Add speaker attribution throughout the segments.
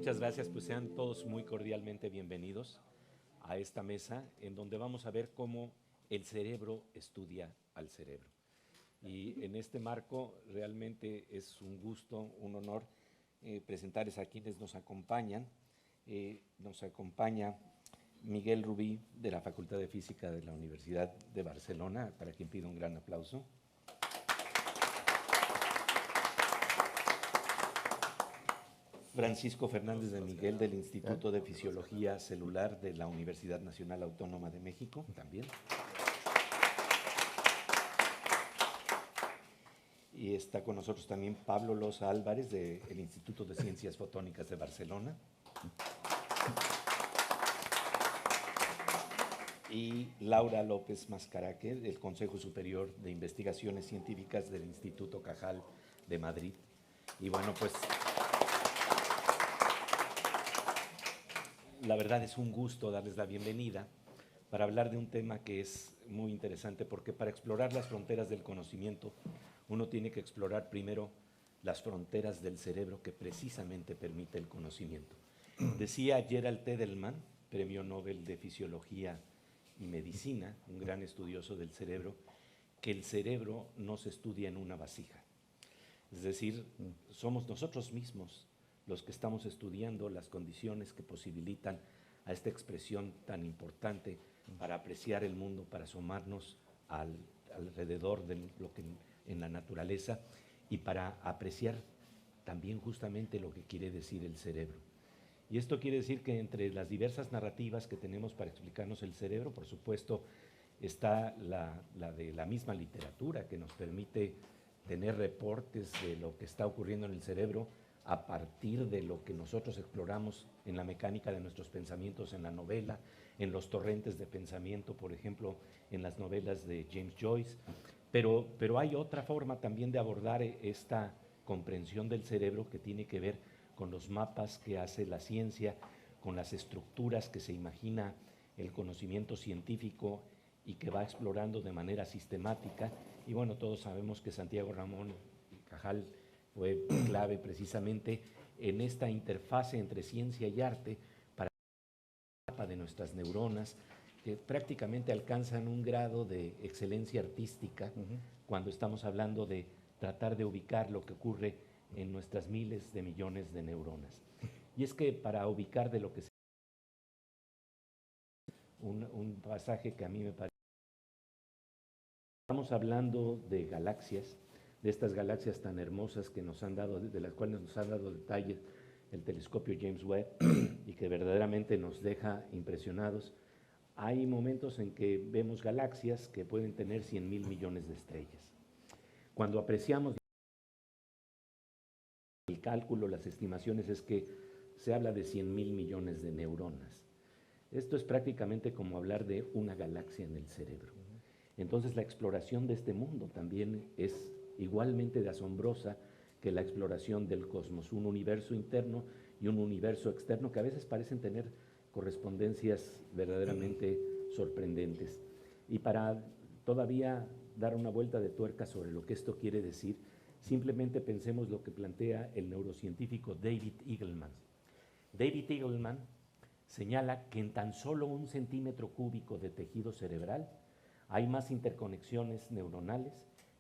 Speaker 1: Muchas gracias, pues sean todos muy cordialmente bienvenidos a esta mesa en donde vamos a ver cómo el cerebro estudia al cerebro. Y en este marco realmente es un gusto, un honor presentarles a quienes nos acompañan. Nos acompaña Miguel Rubí, de la Facultad de Física de la Universidad de Barcelona, para quien pido un gran aplauso. Francisco Fernández de Miguel, del Instituto de Fisiología Celular de la Universidad Nacional Autónoma de México, también. Y está con nosotros también Pablo Loza Álvarez, del Instituto de Ciencias Fotónicas de Barcelona. Y Laura López Mascaraque, del Consejo Superior de Investigaciones Científicas del Instituto Cajal de Madrid. Y bueno, pues la verdad es un gusto darles la bienvenida para hablar de un tema que es muy interesante, porque para explorar las fronteras del conocimiento uno tiene que explorar primero las fronteras del cerebro que precisamente permite el conocimiento. Decía Gerald Edelman, Premio Nobel de Fisiología y Medicina, un gran estudioso del cerebro, que el cerebro no se estudia en una vasija. Es decir, somos nosotros mismos los que estamos estudiando las condiciones que posibilitan a esta expresión tan importante para apreciar el mundo, para asomarnos alrededor de lo que en la naturaleza y para apreciar también justamente lo que quiere decir el cerebro. Y esto quiere decir que entre las diversas narrativas que tenemos para explicarnos el cerebro, por supuesto, está la de la misma literatura, que nos permite tener reportes de lo que está ocurriendo en el cerebro a partir de lo que nosotros exploramos en la mecánica de nuestros pensamientos en la novela, en los torrentes de pensamiento, por ejemplo, en las novelas de James Joyce. Pero hay otra forma también de abordar esta comprensión del cerebro que tiene que ver con los mapas que hace la ciencia, con las estructuras que se imagina el conocimiento científico y que va explorando de manera sistemática. Y bueno, todos sabemos que Santiago Ramón y Cajal fue clave precisamente en esta interfase entre ciencia y arte para el mapa de nuestras neuronas, que prácticamente alcanzan un grado de excelencia artística cuando estamos hablando de tratar de ubicar lo que ocurre en nuestras miles de millones de neuronas. Y es que para ubicar de lo que se un pasaje que a mí me parece. Estamos hablando de galaxias, de estas galaxias tan hermosas que nos han dado, de las cuales nos han dado detalles el telescopio James Webb y que verdaderamente nos deja impresionados. Hay momentos en que vemos galaxias que pueden tener 100,000 millones de estrellas. Cuando apreciamos el cálculo, las estimaciones, es que se habla de 100,000 millones de neuronas. Esto es prácticamente como hablar de una galaxia en el cerebro. Entonces la exploración de este mundo también es igualmente de asombrosa que la exploración del cosmos, un universo interno y un universo externo que a veces parecen tener correspondencias verdaderamente sorprendentes. Y para todavía dar una vuelta de tuerca sobre lo que esto quiere decir, simplemente pensemos lo que plantea el neurocientífico David Eagleman. David Eagleman señala que en tan solo 1 centímetro cúbico de tejido cerebral hay más interconexiones neuronales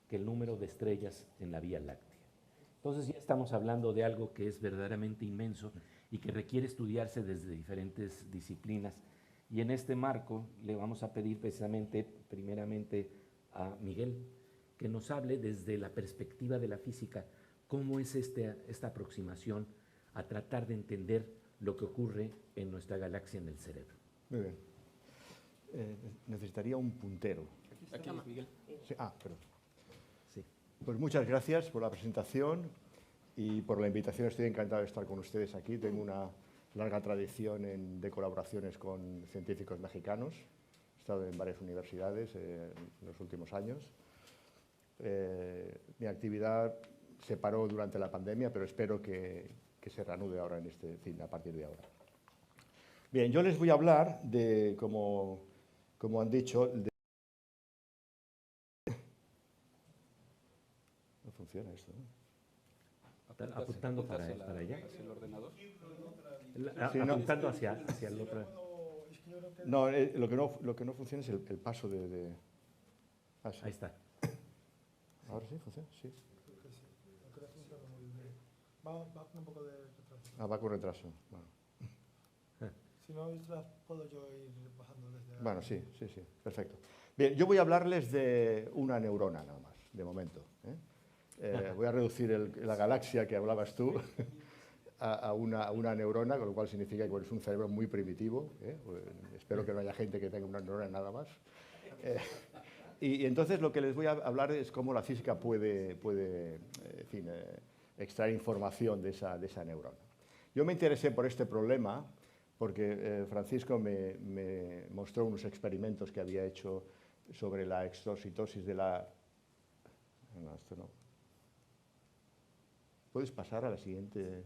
Speaker 1: que el número de estrellas en la Vía Láctea. Entonces ya estamos hablando de algo que es verdaderamente inmenso y que requiere estudiarse desde diferentes disciplinas. Y en este marco le vamos a pedir precisamente, primeramente, a Miguel, que nos hable desde la perspectiva de la física, cómo es esta aproximación a tratar de entender lo que ocurre en nuestra galaxia en el cerebro.
Speaker 2: Muy bien. Necesitaría un puntero.
Speaker 3: Aquí, Miguel.
Speaker 2: Sí, perdón.
Speaker 1: Sí.
Speaker 2: Pues muchas gracias por la presentación y por la invitación. Estoy encantado de estar con ustedes aquí. Tengo una larga tradición de colaboraciones con científicos mexicanos. He estado en varias universidades en los últimos años. Mi actividad se paró durante la pandemia, pero espero que se reanude ahora a partir de ahora. Bien, yo les voy a hablar de, como han dicho, no funciona esto, ¿no?
Speaker 1: Apuntando para allá.
Speaker 3: Hacia el ordenador.
Speaker 2: Sí, no.
Speaker 1: Apuntando hacia el otro.
Speaker 2: No, lo que no funciona es el paso de... Ah, sí.
Speaker 1: Ahí está.
Speaker 2: ¿Ahora sí funciona? Sí.
Speaker 4: Va con un poco de retraso.
Speaker 2: Ah, va con retraso. Bueno,
Speaker 4: Si no, las puedo yo ir bajando desde...
Speaker 2: bueno, sí, perfecto. Bien, yo voy a hablarles de una neurona nada más, de momento. Voy a reducir la galaxia que hablabas tú a una neurona, con lo cual significa que es un cerebro muy primitivo. Espero que no haya gente que tenga una neurona nada más. Y entonces lo que les voy a hablar es cómo la física puede en fin, extraer información de esa neurona. Yo me interesé por este problema porque Francisco me mostró unos experimentos que había hecho sobre la exocitosis de la... No, esto no. ¿Puedes pasar a la siguiente?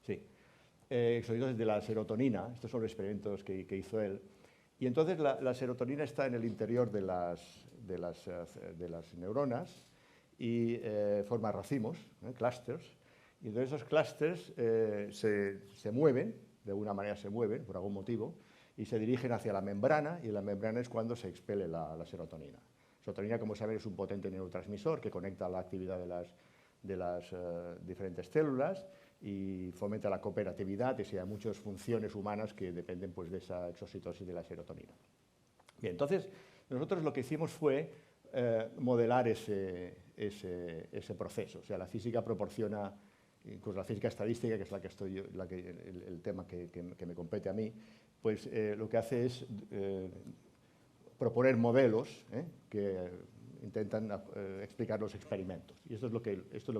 Speaker 2: Sí. Exocitosis de la serotonina. Estos son los experimentos que hizo él. Y entonces la serotonina está en el interior de las neuronas y forma racimos, clústeres. Y entonces esos clústeres se mueven, de alguna manera se mueven, por algún motivo, y se dirigen hacia la membrana, y en la membrana es cuando se expele la serotonina. La serotonina, como saben, es un potente neurotransmisor que conecta la actividad de las diferentes células y fomenta la cooperatividad, y hay muchas funciones humanas que dependen pues, de esa exocitosis de la serotonina. Bien, entonces, nosotros lo que hicimos fue modelar ese proceso. O sea, la física proporciona, incluso la física estadística, que es el tema que me compete a mí, pues lo que hace es proponer modelos que intentan explicar los experimentos. Y esto es lo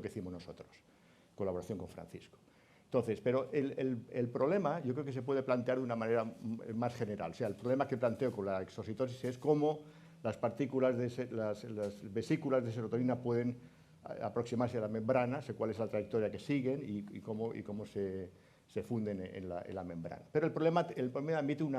Speaker 2: que hicimos nosotros, en colaboración con Francisco. Entonces, pero el problema yo creo que se puede plantear de una manera más general. O sea, el problema que planteo con la exocitosis es cómo las partículas, las vesículas de serotonina pueden aproximarse a la membrana, sé cuál es la trayectoria que siguen y cómo se funden en la membrana. Pero el problema admite un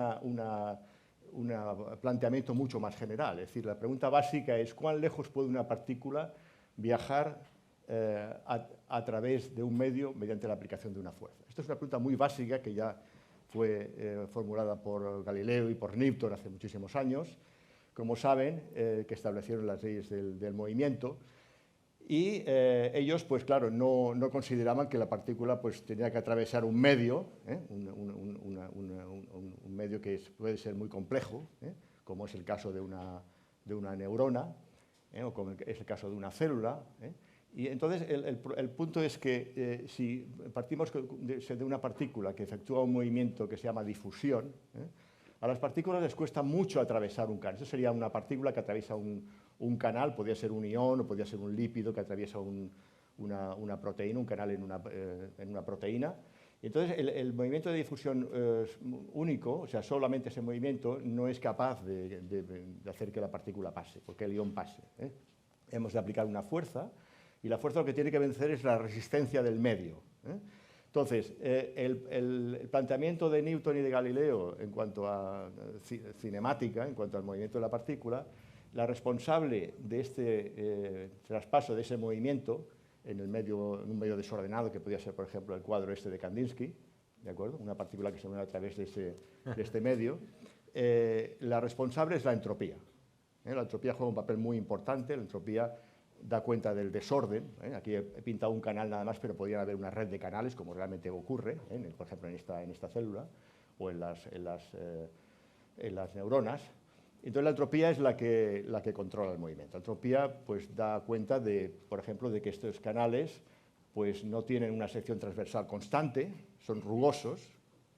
Speaker 2: planteamiento mucho más general. Es decir, la pregunta básica es ¿cuán lejos puede una partícula viajar a través de un medio mediante la aplicación de una fuerza? Esta es una pregunta muy básica que ya fue formulada por Galileo y por Newton hace muchísimos años, como saben, que establecieron las leyes del movimiento. Y ellos, pues claro, no consideraban que la partícula pues, tenía que atravesar un medio, un medio que puede ser muy complejo, como es el caso de una neurona, o como es el caso de una célula. Y entonces el punto es que si partimos de una partícula que efectúa un movimiento que se llama difusión, a las partículas les cuesta mucho atravesar un canal. Eso sería una partícula que atraviesa un canal, podría ser un ion o podría ser un lípido que atraviesa una proteína, un canal en una proteína. Y entonces el movimiento de difusión único, o sea, solamente ese movimiento, no es capaz de hacer que la partícula pase, porque el ion pase. Hemos de aplicar una fuerza, y la fuerza lo que tiene que vencer es la resistencia del medio. Entonces, el planteamiento de Newton y de Galileo en cuanto a cinemática, en cuanto al movimiento de la partícula, la responsable de este traspaso de ese movimiento en un medio desordenado, que podía ser, por ejemplo, el cuadro este de Kandinsky, ¿de acuerdo? Una partícula que se mueve a través de este medio, la responsable es la entropía. La entropía juega un papel muy importante, la entropía da cuenta del desorden. Aquí he pintado un canal nada más, pero podrían haber una red de canales, como realmente ocurre, por ejemplo, en esta célula o en las neuronas. Entonces, la entropía es la que controla el movimiento. La entropía pues, da cuenta, por ejemplo, de que estos canales pues, no tienen una sección transversal constante, son rugosos,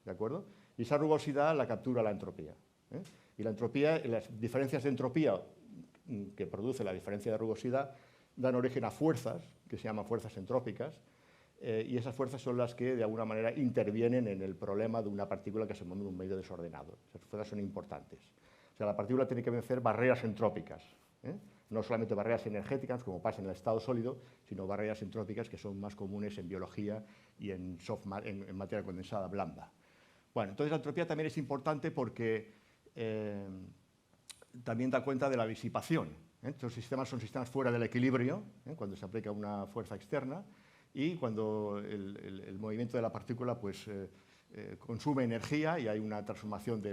Speaker 2: ¿de acuerdo? Y esa rugosidad la captura la entropía. Y la entropía, las diferencias de entropía que produce la diferencia de rugosidad dan origen a fuerzas, que se llaman fuerzas entrópicas, y esas fuerzas son las que, de alguna manera, intervienen en el problema de una partícula que se mueve en un medio desordenado. Esas fuerzas son importantes. O sea, la partícula tiene que vencer barreras entrópicas, no solamente barreras energéticas, como pasa en el estado sólido, sino barreras entrópicas que son más comunes en biología y en materia condensada blanda. Bueno, entonces la entropía también es importante porque también da cuenta de la disipación. Estos sistemas son sistemas fuera del equilibrio, cuando se aplica una fuerza externa, y cuando el movimiento de la partícula pues, consume energía y hay una transformación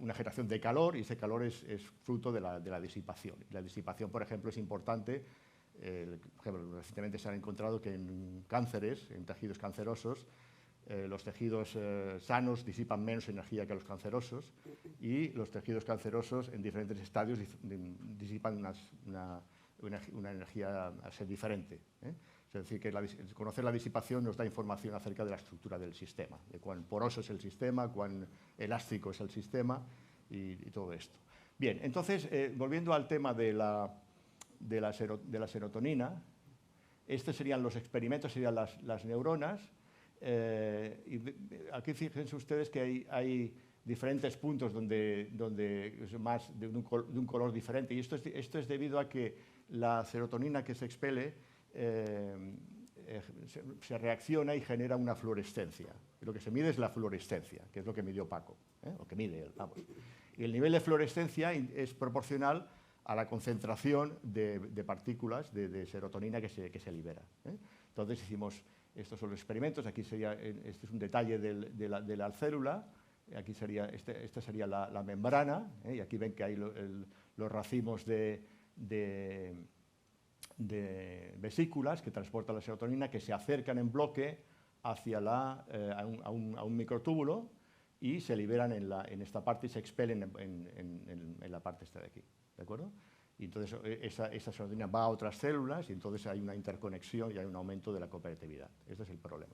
Speaker 2: una generación de calor, y ese calor es fruto de la disipación. Y la disipación, por ejemplo, es importante. Por ejemplo, recientemente se han encontrado que en cánceres, en tejidos cancerosos, los tejidos sanos disipan menos energía que los cancerosos, y los tejidos cancerosos en diferentes estadios disipan una energía a ser diferente. Es decir, que conocer la disipación nos da información acerca de la estructura del sistema, de cuán poroso es el sistema, cuán elástico es el sistema y todo esto. Bien, entonces, volviendo al tema de la serotonina, estos serían los experimentos, serían las neuronas. Y aquí fíjense ustedes que hay diferentes puntos donde es más de un color diferente, y esto es debido a que la serotonina que se expele se reacciona y genera una fluorescencia. Lo que se mide es la fluorescencia, que es lo que midió Paco, o que mide él, vamos. Y el nivel de fluorescencia es proporcional a la concentración de partículas de serotonina que se libera. Entonces hicimos, estos son los experimentos, aquí sería, este es un detalle de la célula, aquí sería, esta sería la membrana, y aquí ven que hay los racimos de vesículas que transportan la serotonina, que se acercan en bloque hacia a un microtúbulo y se liberan en esta parte y se expelen en la parte esta de aquí, ¿de acuerdo? Y entonces esa serotonina va a otras células y entonces hay una interconexión y hay un aumento de la cooperatividad. Este es el problema.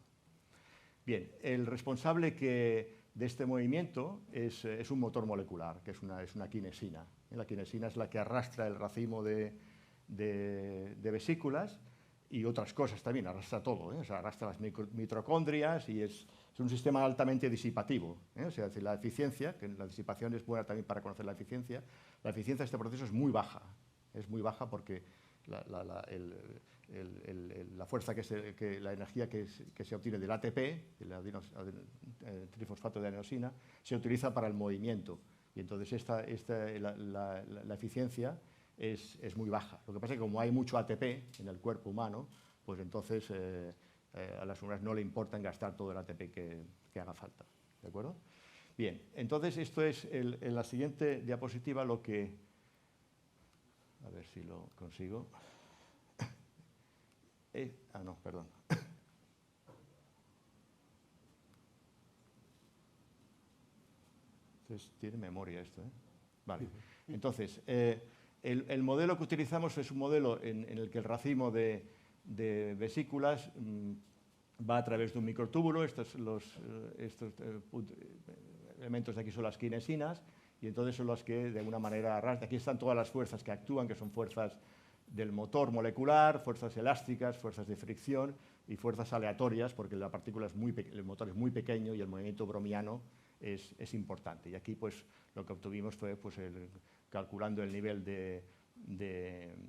Speaker 2: Bien, el responsable de este movimiento es un motor molecular, que es una quinesina. La quinesina es la que arrastra el racimo de vesículas y otras cosas también, arrastra todo, o sea, arrastra las mitocondrias, y es un sistema altamente disipativo. O sea, la eficiencia, que la disipación es buena también para conocer la eficiencia de este proceso es muy baja porque la fuerza la energía que se obtiene del ATP, el trifosfato de adenosina, se utiliza para el movimiento, y entonces la eficiencia es muy baja. Lo que pasa es que como hay mucho ATP en el cuerpo humano, pues entonces a las neuronas no le importa gastar todo el ATP que haga falta, ¿de acuerdo? Bien, entonces esto es en la siguiente diapositiva lo que... A ver si lo consigo. No, perdón. Entonces, tiene memoria esto, ¿eh? Vale. Entonces, el modelo que utilizamos es un modelo en el que el racimo de vesículas va a través de un microtúbulo. Estos elementos de aquí son las quinesinas, y entonces son las que de alguna manera arrastran. Aquí están todas las fuerzas que actúan, que son fuerzas del motor molecular, fuerzas elásticas, fuerzas de fricción y fuerzas aleatorias, porque la partícula el motor es muy pequeño y el movimiento browniano es importante. Y aquí pues lo que obtuvimos fue pues, calculando el nivel de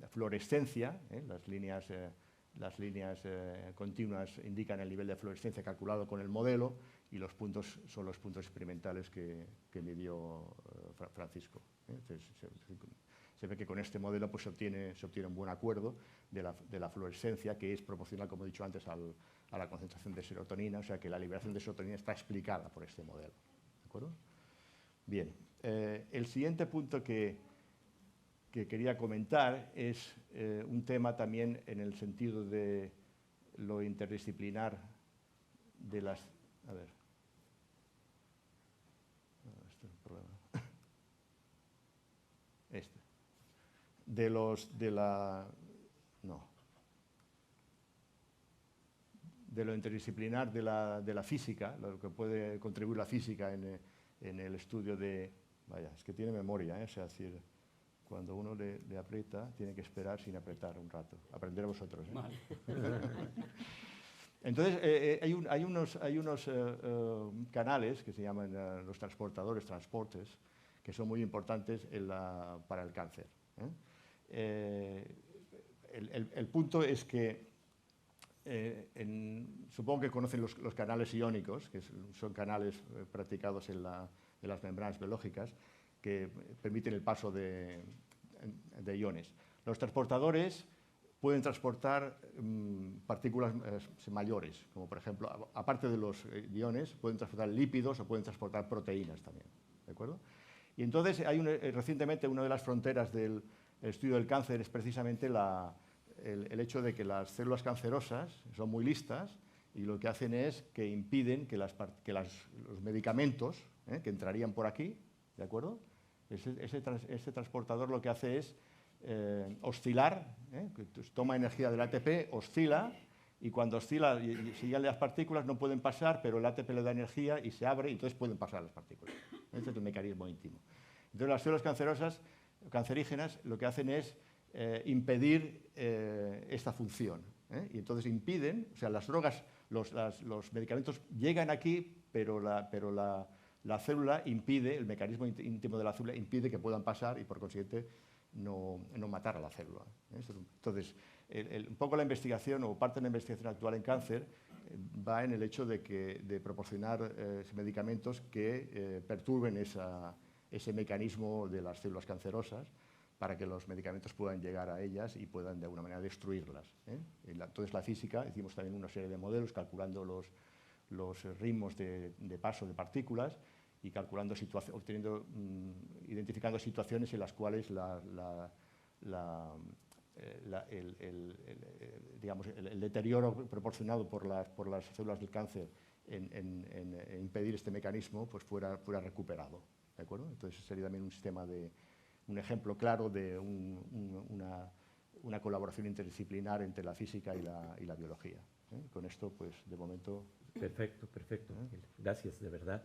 Speaker 2: fluorescencia, las líneas continuas indican el nivel de fluorescencia calculado con el modelo, y los puntos son los puntos experimentales que midió Francisco. Entonces, se ve que con este modelo pues, se obtiene un buen acuerdo de la fluorescencia, que es proporcional, como he dicho antes, a la concentración de serotonina, o sea que la liberación de serotonina está explicada por este modelo. ¿De acuerdo? Bien, el siguiente punto que quería comentar es un tema también en el sentido de lo interdisciplinar de las... A ver. Este es un problema. De lo interdisciplinar de la física, lo que puede contribuir la física en el estudio de... Vaya, es que tiene memoria, o sea, es decir, cuando uno le aprieta, tiene que esperar sin apretar un rato. Aprenderé vosotros, ¿eh? Vale. Entonces, hay unos canales que se llaman los transportes, que son muy importantes para el cáncer. El punto es que supongo que conocen los canales iónicos, que son canales practicados en las membranas biológicas, que permiten el paso de de iones. Los transportadores pueden transportar partículas mayores, como por ejemplo, aparte de los iones, pueden transportar lípidos o pueden transportar proteínas también, ¿de acuerdo? Y entonces, recientemente una de las fronteras del estudio del cáncer es precisamente el hecho de que las células cancerosas son muy listas y lo que hacen es que impiden que los medicamentos que entrarían por aquí, ¿de acuerdo? Ese transportador lo que hace es oscilar, toma energía del ATP, oscila, y cuando oscila, si ya las partículas no pueden pasar, pero el ATP le da energía y se abre, y entonces pueden pasar las partículas. Este es un mecanismo íntimo. Entonces, las células cancerígenas, lo que hacen es impedir esta función. Y entonces impiden, o sea, las drogas, los medicamentos llegan aquí, pero la célula impide, el mecanismo íntimo de la célula impide que puedan pasar y por consiguiente no matar a la célula. Entonces, un poco la investigación o parte de la investigación actual en cáncer va en el hecho de proporcionar medicamentos que perturben ese mecanismo de las células cancerosas para que los medicamentos puedan llegar a ellas y puedan de alguna manera destruirlas. Entonces, la física, hicimos también una serie de modelos calculando los ritmos de paso de partículas y calculando identificando situaciones en las cuales el deterioro proporcionado por las células del cáncer en impedir este mecanismo pues fuera recuperado, ¿de acuerdo? Entonces sería también un ejemplo claro de una colaboración interdisciplinar entre la física y la biología. Con esto, pues, de momento...
Speaker 1: Perfecto, perfecto. Gracias, de verdad.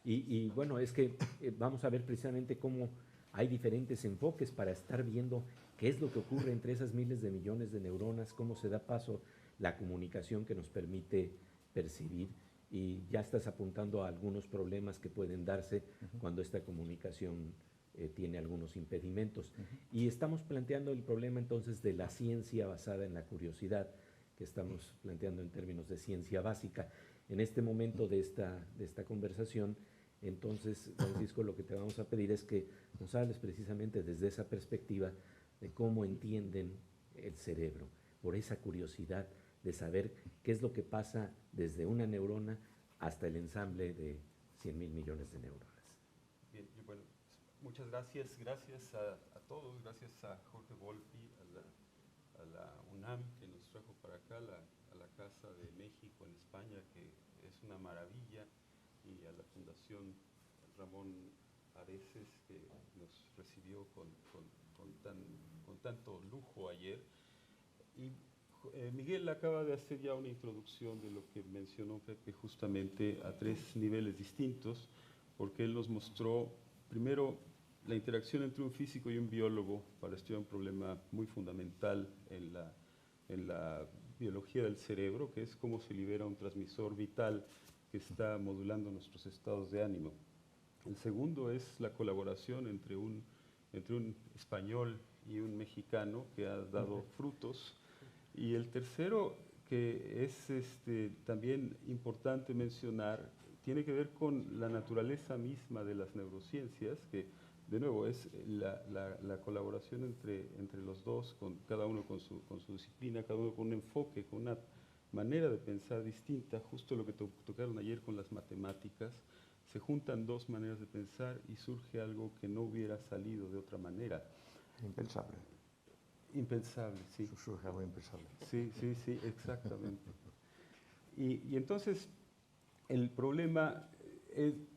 Speaker 1: Y bueno, es que vamos a ver precisamente cómo hay diferentes enfoques para estar viendo qué es lo que ocurre entre esas miles de millones de neuronas, cómo se da paso la comunicación que nos permite percibir. Y ya estás apuntando a algunos problemas que pueden darse cuando esta comunicación tiene algunos impedimentos. Y estamos planteando el problema entonces de la ciencia basada en la curiosidad, que estamos planteando en términos de ciencia básica. En este momento de esta conversación, entonces, Francisco, lo que te vamos a pedir es que nos hables precisamente desde esa perspectiva de cómo entienden el cerebro, por esa curiosidad de saber qué es lo que pasa desde una neurona hasta el ensamble de 100.000 millones de neuronas.
Speaker 3: Bien, bueno, muchas gracias. Gracias a todos, gracias a Jorge Volpi, a la UNAM que nos trajo para acá, a la Casa de México en España, que es una maravilla, y a la Fundación Ramón Areces, que nos recibió con tanto lujo ayer. Y Miguel acaba de hacer ya una introducción de lo que mencionó Pepe, justamente a 3 niveles distintos, porque él nos mostró, primero, la interacción entre un físico y un biólogo para estudiar un problema muy fundamental en la biología del cerebro, que es cómo se libera un transmisor vital que está modulando nuestros estados de ánimo. El segundo es la colaboración entre un español y un mexicano que ha dado frutos. Y el tercero, que es también importante mencionar, tiene que ver con la naturaleza misma de las neurociencias, que de nuevo es la colaboración entre los dos, cada uno con su disciplina, cada uno con un enfoque, con una manera de pensar distinta, justo lo que tocaron ayer con las matemáticas. Se juntan 2 maneras de pensar y surge algo que no hubiera salido de otra manera.
Speaker 2: Impensable.
Speaker 3: Impensable, sí.
Speaker 2: Surge algo impensable.
Speaker 3: Sí, exactamente. Y entonces el problema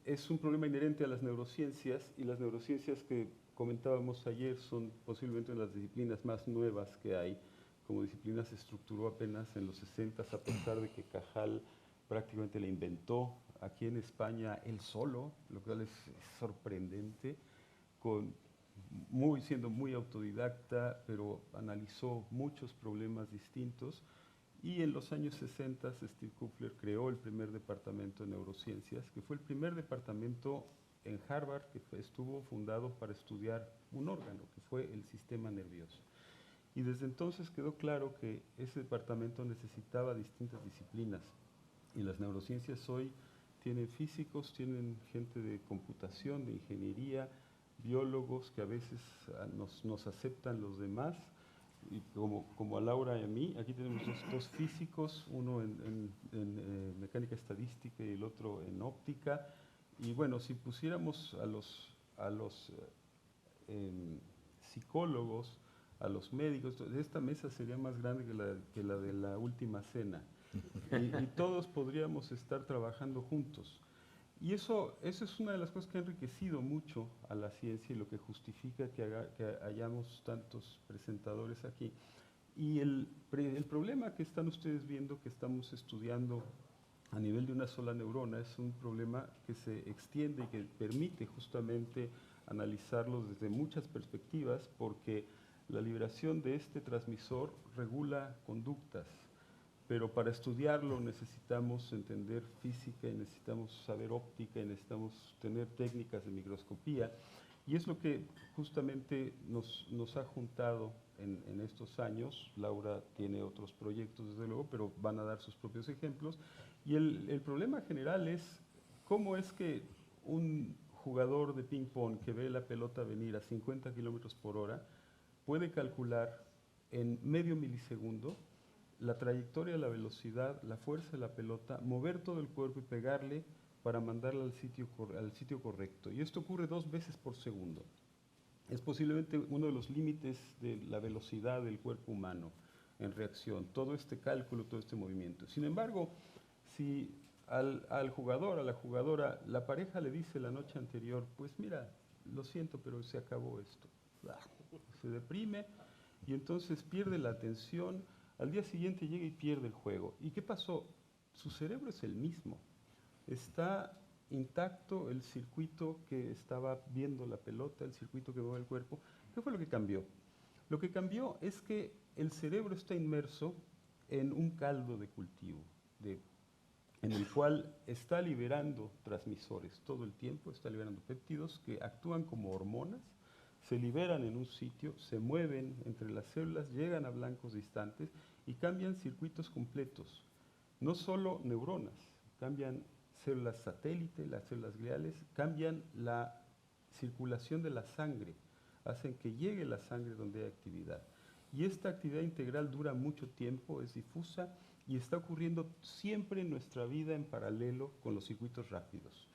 Speaker 3: es un problema inherente a las neurociencias, y las neurociencias que comentábamos ayer son posiblemente una de las disciplinas más nuevas que hay. Como disciplina se estructuró apenas en los 60, a pesar de que Cajal prácticamente la inventó aquí en España él solo, lo cual es sorprendente, siendo muy autodidacta, pero analizó muchos problemas distintos. Y en los años 60, Steve Kupfer creó el primer departamento de neurociencias, que fue el primer departamento en Harvard que estuvo fundado para estudiar un órgano, que fue el sistema nervioso. Y desde entonces quedó claro que ese departamento necesitaba distintas disciplinas. Y las neurociencias hoy tienen físicos, tienen gente de computación, de ingeniería, biólogos que a veces nos aceptan los demás, y como a Laura y a mí. Aquí tenemos dos físicos, uno en mecánica estadística y el otro en óptica. Y bueno, si pusiéramos a los psicólogos, a los médicos, esta mesa sería más grande que la de la última cena. Y todos podríamos estar trabajando juntos. Y eso es una de las cosas que ha enriquecido mucho a la ciencia y lo que justifica que hayamos tantos presentadores aquí. Y el problema que están ustedes viendo, que estamos estudiando a nivel de una sola neurona, es un problema que se extiende y que permite justamente analizarlo desde muchas perspectivas, porque la liberación de este transmisor regula conductas. Pero para estudiarlo necesitamos entender física, y necesitamos saber óptica, y necesitamos tener técnicas de microscopía. Y es lo que justamente nos ha juntado en estos años. Laura tiene otros proyectos, desde luego, pero van a dar sus propios ejemplos. Y el problema general es cómo es que un jugador de ping-pong que ve la pelota venir a 50 kilómetros por hora puede calcular en medio milisegundo la trayectoria, la velocidad, la fuerza de la pelota, mover todo el cuerpo y pegarle para mandarla al sitio correcto. Y esto ocurre 2 veces por segundo. Es posiblemente uno de los límites de la velocidad del cuerpo humano en reacción, todo este cálculo, todo este movimiento. Sin embargo, si al jugador, a la jugadora, la pareja le dice la noche anterior, pues mira, lo siento, pero se acabó esto. Se deprime y entonces pierde la atención. Al día siguiente llega y pierde el juego. ¿Y qué pasó? Su cerebro es el mismo. Está intacto el circuito que estaba viendo la pelota, el circuito que mueve el cuerpo. ¿Qué fue lo que cambió? Lo que cambió es que el cerebro está inmerso en un caldo de cultivo, en el cual está liberando transmisores todo el tiempo, está liberando péptidos que actúan como hormonas, se liberan en un sitio, se mueven entre las células, llegan a blancos distantes y cambian circuitos completos. No solo neuronas, cambian células satélite, las células gliales, cambian la circulación de la sangre, hacen que llegue la sangre donde hay actividad. Y esta actividad integral dura mucho tiempo, es difusa y está ocurriendo siempre en nuestra vida en paralelo con los circuitos rápidos.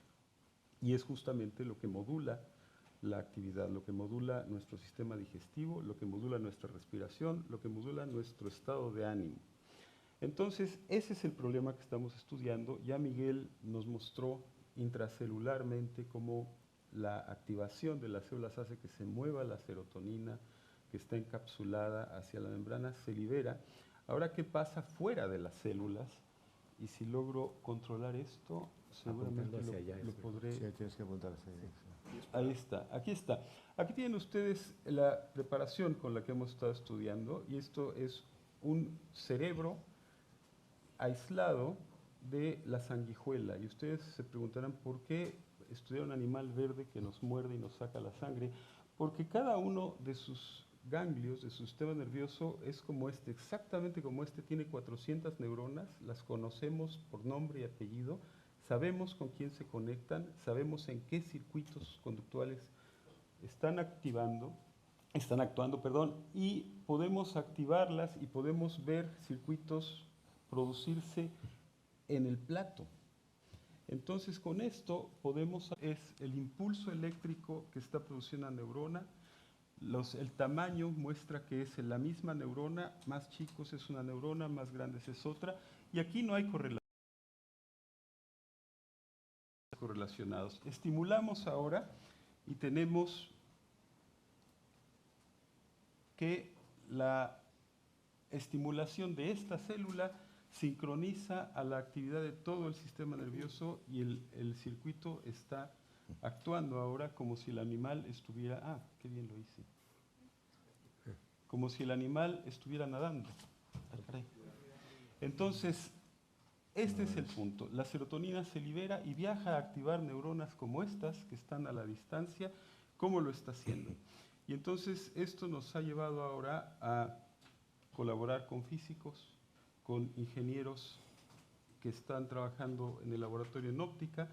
Speaker 3: Y es justamente lo que modula la actividad, lo que modula nuestro sistema digestivo, lo que modula nuestra respiración, lo que modula nuestro estado de ánimo. Entonces, ese es el problema que estamos estudiando. Ya Miguel nos mostró intracelularmente cómo la activación de las células hace que se mueva la serotonina, que está encapsulada hacia la membrana, se libera. Ahora, ¿qué pasa fuera de las células? Y si logro controlar esto, seguramente lo podré...
Speaker 2: Sí, tienes que apuntar hacia allá.
Speaker 3: Ahí está, aquí está. Aquí tienen ustedes la preparación con la que hemos estado estudiando, y esto es un cerebro aislado de la sanguijuela. Y ustedes se preguntarán por qué estudiar un animal verde que nos muerde y nos saca la sangre. Porque cada uno de sus ganglios, de su sistema nervioso, es como este, exactamente como este, tiene 400 neuronas, las conocemos por nombre y apellido, sabemos con quién se conectan, sabemos en qué circuitos conductuales están actuando, y podemos activarlas y podemos ver circuitos producirse en el plato. Entonces, con esto es el impulso eléctrico que está produciendo una neurona. El tamaño muestra que es la misma neurona, más chicos es una neurona, más grandes es otra, y aquí no hay correlacionados. Estimulamos ahora y tenemos que la estimulación de esta célula sincroniza a la actividad de todo el sistema nervioso y el circuito está actuando ahora como si el animal estuviera, qué bien lo hice, como si el animal estuviera nadando. Entonces, este es el punto. La serotonina se libera y viaja a activar neuronas como estas que están a la distancia. ¿Cómo lo está haciendo? Y entonces esto nos ha llevado ahora a colaborar con físicos, con ingenieros que están trabajando en el laboratorio en óptica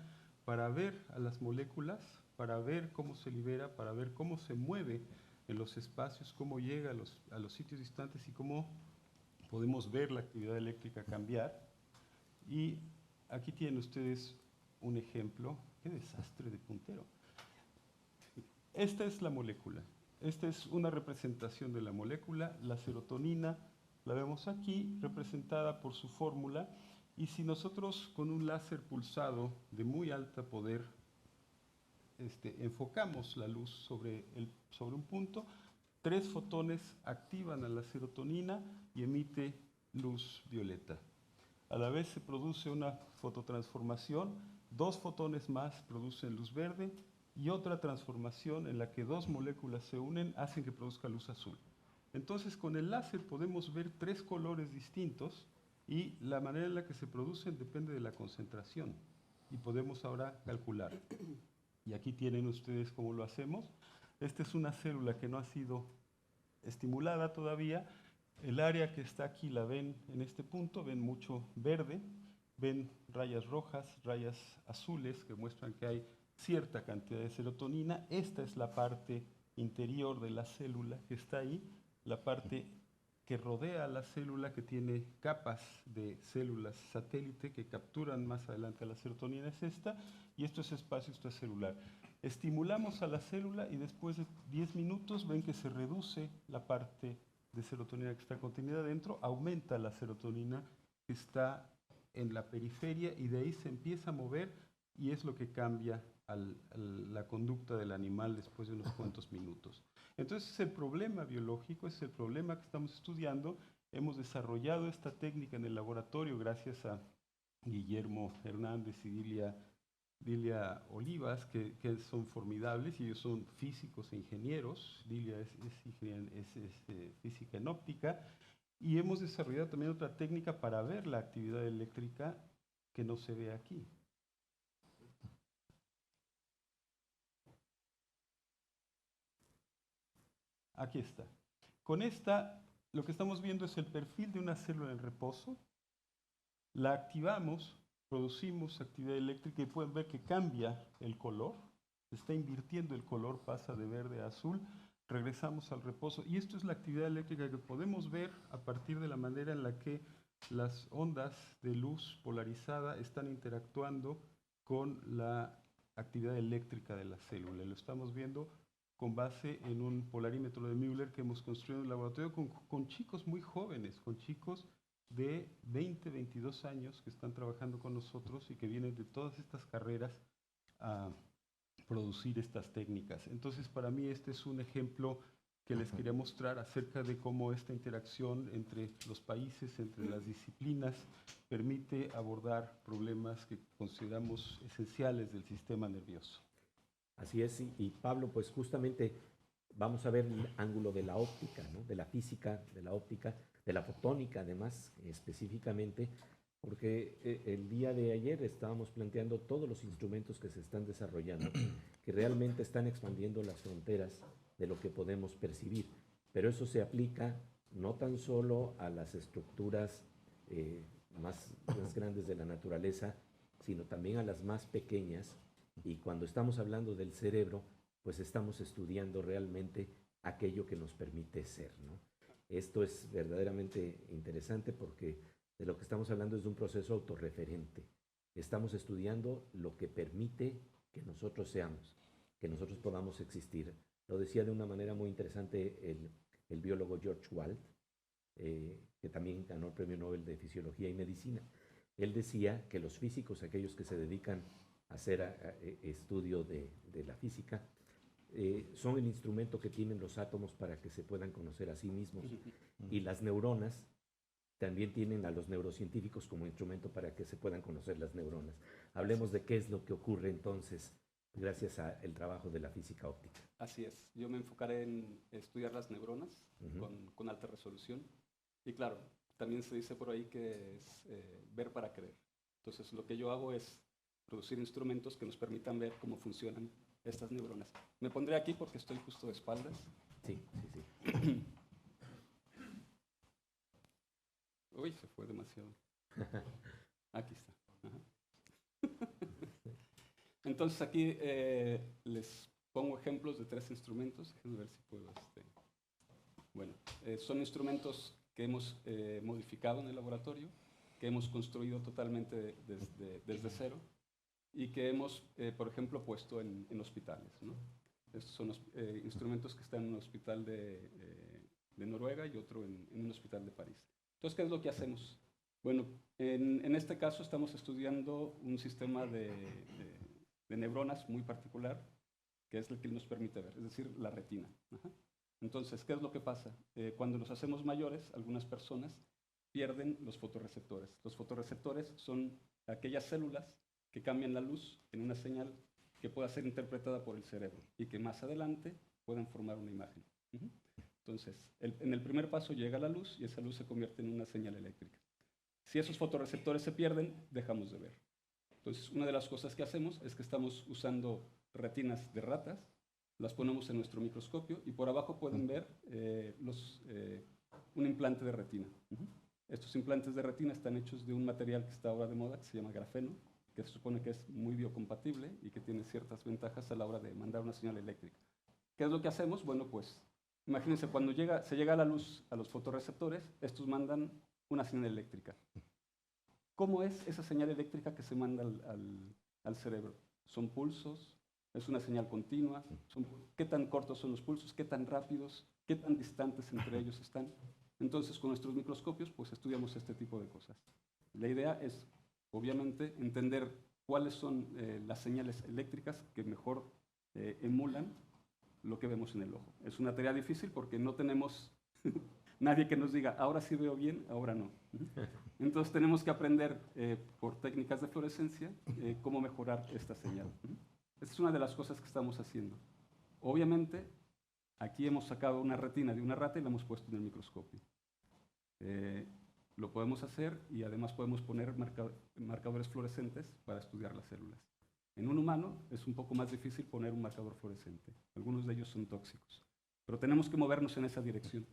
Speaker 3: para ver a las moléculas, para ver cómo se libera, para ver cómo se mueve en los espacios, cómo llega a los sitios distantes y cómo podemos ver la actividad eléctrica cambiar. Y aquí tienen ustedes un ejemplo. ¡Qué desastre de puntero! Esta es la molécula. Esta es una representación de la molécula. La serotonina la vemos aquí, representada por su fórmula. Y si nosotros con un láser pulsado de muy alto poder enfocamos la luz sobre un punto, 3 fotones activan a la serotonina y emite luz violeta. A la vez se produce una fototransformación, 2 fotones más producen luz verde y otra transformación en la que 2 moléculas se unen hacen que produzca luz azul. Entonces con el láser podemos ver 3 colores distintos y la manera en la que se producen depende de la concentración y podemos ahora calcular. Y aquí tienen ustedes cómo lo hacemos. Esta es una célula que no ha sido estimulada todavía. El área que está aquí la ven en este punto, ven mucho verde, ven rayas rojas, rayas azules que muestran que hay cierta cantidad de serotonina. Esta es la parte interior de la célula que está ahí, la parte que rodea a la célula, que tiene capas de células satélite que capturan más adelante a la serotonina, es esta, y esto es espacio extracelular. Estimulamos a la célula y después de 10 minutos ven que se reduce la parte de serotonina que está contenida dentro, aumenta la serotonina que está en la periferia y de ahí se empieza a mover y es lo que cambia la conducta del animal después de unos cuantos minutos. Entonces, el problema biológico es el problema que estamos estudiando. Hemos desarrollado esta técnica en el laboratorio gracias a Guillermo Hernández y Dilia Olivas, que son formidables, y ellos son físicos e ingenieros. Dilia es física en óptica, y hemos desarrollado también otra técnica para ver la actividad eléctrica que no se ve aquí. Aquí está. Con esta, lo que estamos viendo es el perfil de una célula en reposo. La activamos, producimos actividad eléctrica y pueden ver que cambia el color. Se está invirtiendo el color, pasa de verde a azul. Regresamos al reposo. Y esto es la actividad eléctrica que podemos ver a partir de la manera en la que las ondas de luz polarizada están interactuando con la actividad eléctrica de la célula. Lo estamos viendo con base en un polarímetro de Müller que hemos construido en el laboratorio con chicos muy jóvenes, con chicos de 20, 22 años que están trabajando con nosotros y que vienen de todas estas carreras a producir estas técnicas. Entonces, para mí este es un ejemplo que les quería mostrar acerca de cómo esta interacción entre los países, entre las disciplinas, permite abordar problemas que consideramos esenciales del sistema nervioso.
Speaker 1: Así es, y Pablo, pues justamente vamos a ver el ángulo de la óptica, ¿no? De la física, de la óptica, de la fotónica además, específicamente, porque el día de ayer estábamos planteando todos los instrumentos que se están desarrollando, que realmente están expandiendo las fronteras de lo que podemos percibir, pero eso se aplica no tan solo a las estructuras más grandes de la naturaleza, sino también a las más pequeñas. Y cuando estamos hablando del cerebro, pues estamos estudiando realmente aquello que nos permite ser, ¿no? Esto es verdaderamente interesante porque de lo que estamos hablando es de un proceso autorreferente. Estamos estudiando lo que permite que nosotros seamos, que nosotros podamos existir. Lo decía de una manera muy interesante el biólogo George Wald, que también ganó el Premio Nobel de Fisiología y Medicina. Él decía que los físicos, aquellos que se dedican hacer estudio de la física, son el instrumento que tienen los átomos para que se puedan conocer a sí mismos. Y las neuronas también tienen a los neurocientíficos como instrumento para que se puedan conocer las neuronas. Hablemos de qué es lo que ocurre entonces gracias al trabajo de la física óptica.
Speaker 5: Así es. Yo me enfocaré en estudiar las neuronas con alta resolución. Y claro, también se dice por ahí que es ver para creer. Entonces, lo que yo hago es producir instrumentos que nos permitan ver cómo funcionan estas neuronas. Me pondré aquí porque estoy justo de espaldas.
Speaker 1: Sí, sí, sí.
Speaker 5: Uy, se fue demasiado. Aquí está. Ajá. Entonces aquí les pongo ejemplos de 3 instrumentos. Déjenme ver si puedo. Bueno, son instrumentos que hemos modificado en el laboratorio, que hemos construido totalmente desde cero y que hemos, por ejemplo, puesto en hospitales, ¿no? Estos son los instrumentos que están en un hospital de Noruega y otro en un hospital de París. Entonces, ¿qué es lo que hacemos? Bueno, en este caso estamos estudiando un sistema de neuronas muy particular, que es el que nos permite ver, es decir, la retina. Ajá. Entonces, ¿qué es lo que pasa? Cuando nos hacemos mayores, algunas personas pierden los fotorreceptores. Los fotorreceptores son aquellas células que cambian la luz en una señal que pueda ser interpretada por el cerebro y que más adelante puedan formar una imagen. Entonces, en el primer paso llega la luz y esa luz se convierte en una señal eléctrica. Si esos fotorreceptores se pierden, dejamos de ver. Entonces, una de las cosas que hacemos es que estamos usando retinas de ratas, las ponemos en nuestro microscopio y por abajo pueden ver un implante de retina. Estos implantes de retina están hechos de un material que está ahora de moda, que se llama grafeno, que se supone que es muy biocompatible y que tiene ciertas ventajas a la hora de mandar una señal eléctrica. ¿Qué es lo que hacemos? Bueno, pues imagínense, cuando se llega la luz a los fotorreceptores, estos mandan una señal eléctrica. ¿Cómo es esa señal eléctrica que se manda al cerebro? ¿Son pulsos? ¿Es una señal continua? ¿Qué tan cortos son los pulsos? ¿Qué tan rápidos? ¿Qué tan distantes entre ellos están? Entonces, con nuestros microscopios, pues estudiamos este tipo de cosas. La idea es, obviamente, entender cuáles son las señales eléctricas que mejor emulan lo que vemos en el ojo. Es una tarea difícil porque no tenemos nadie que nos diga, ahora sí veo bien, ahora no. Entonces tenemos que aprender por técnicas de fluorescencia cómo mejorar esta señal. Esta es una de las cosas que estamos haciendo. Obviamente, aquí hemos sacado una retina de una rata y la hemos puesto en el microscopio. Lo podemos hacer y además podemos poner marcadores fluorescentes para estudiar las células. En un humano es un poco más difícil poner un marcador fluorescente. Algunos de ellos son tóxicos. Pero tenemos que movernos en esa dirección.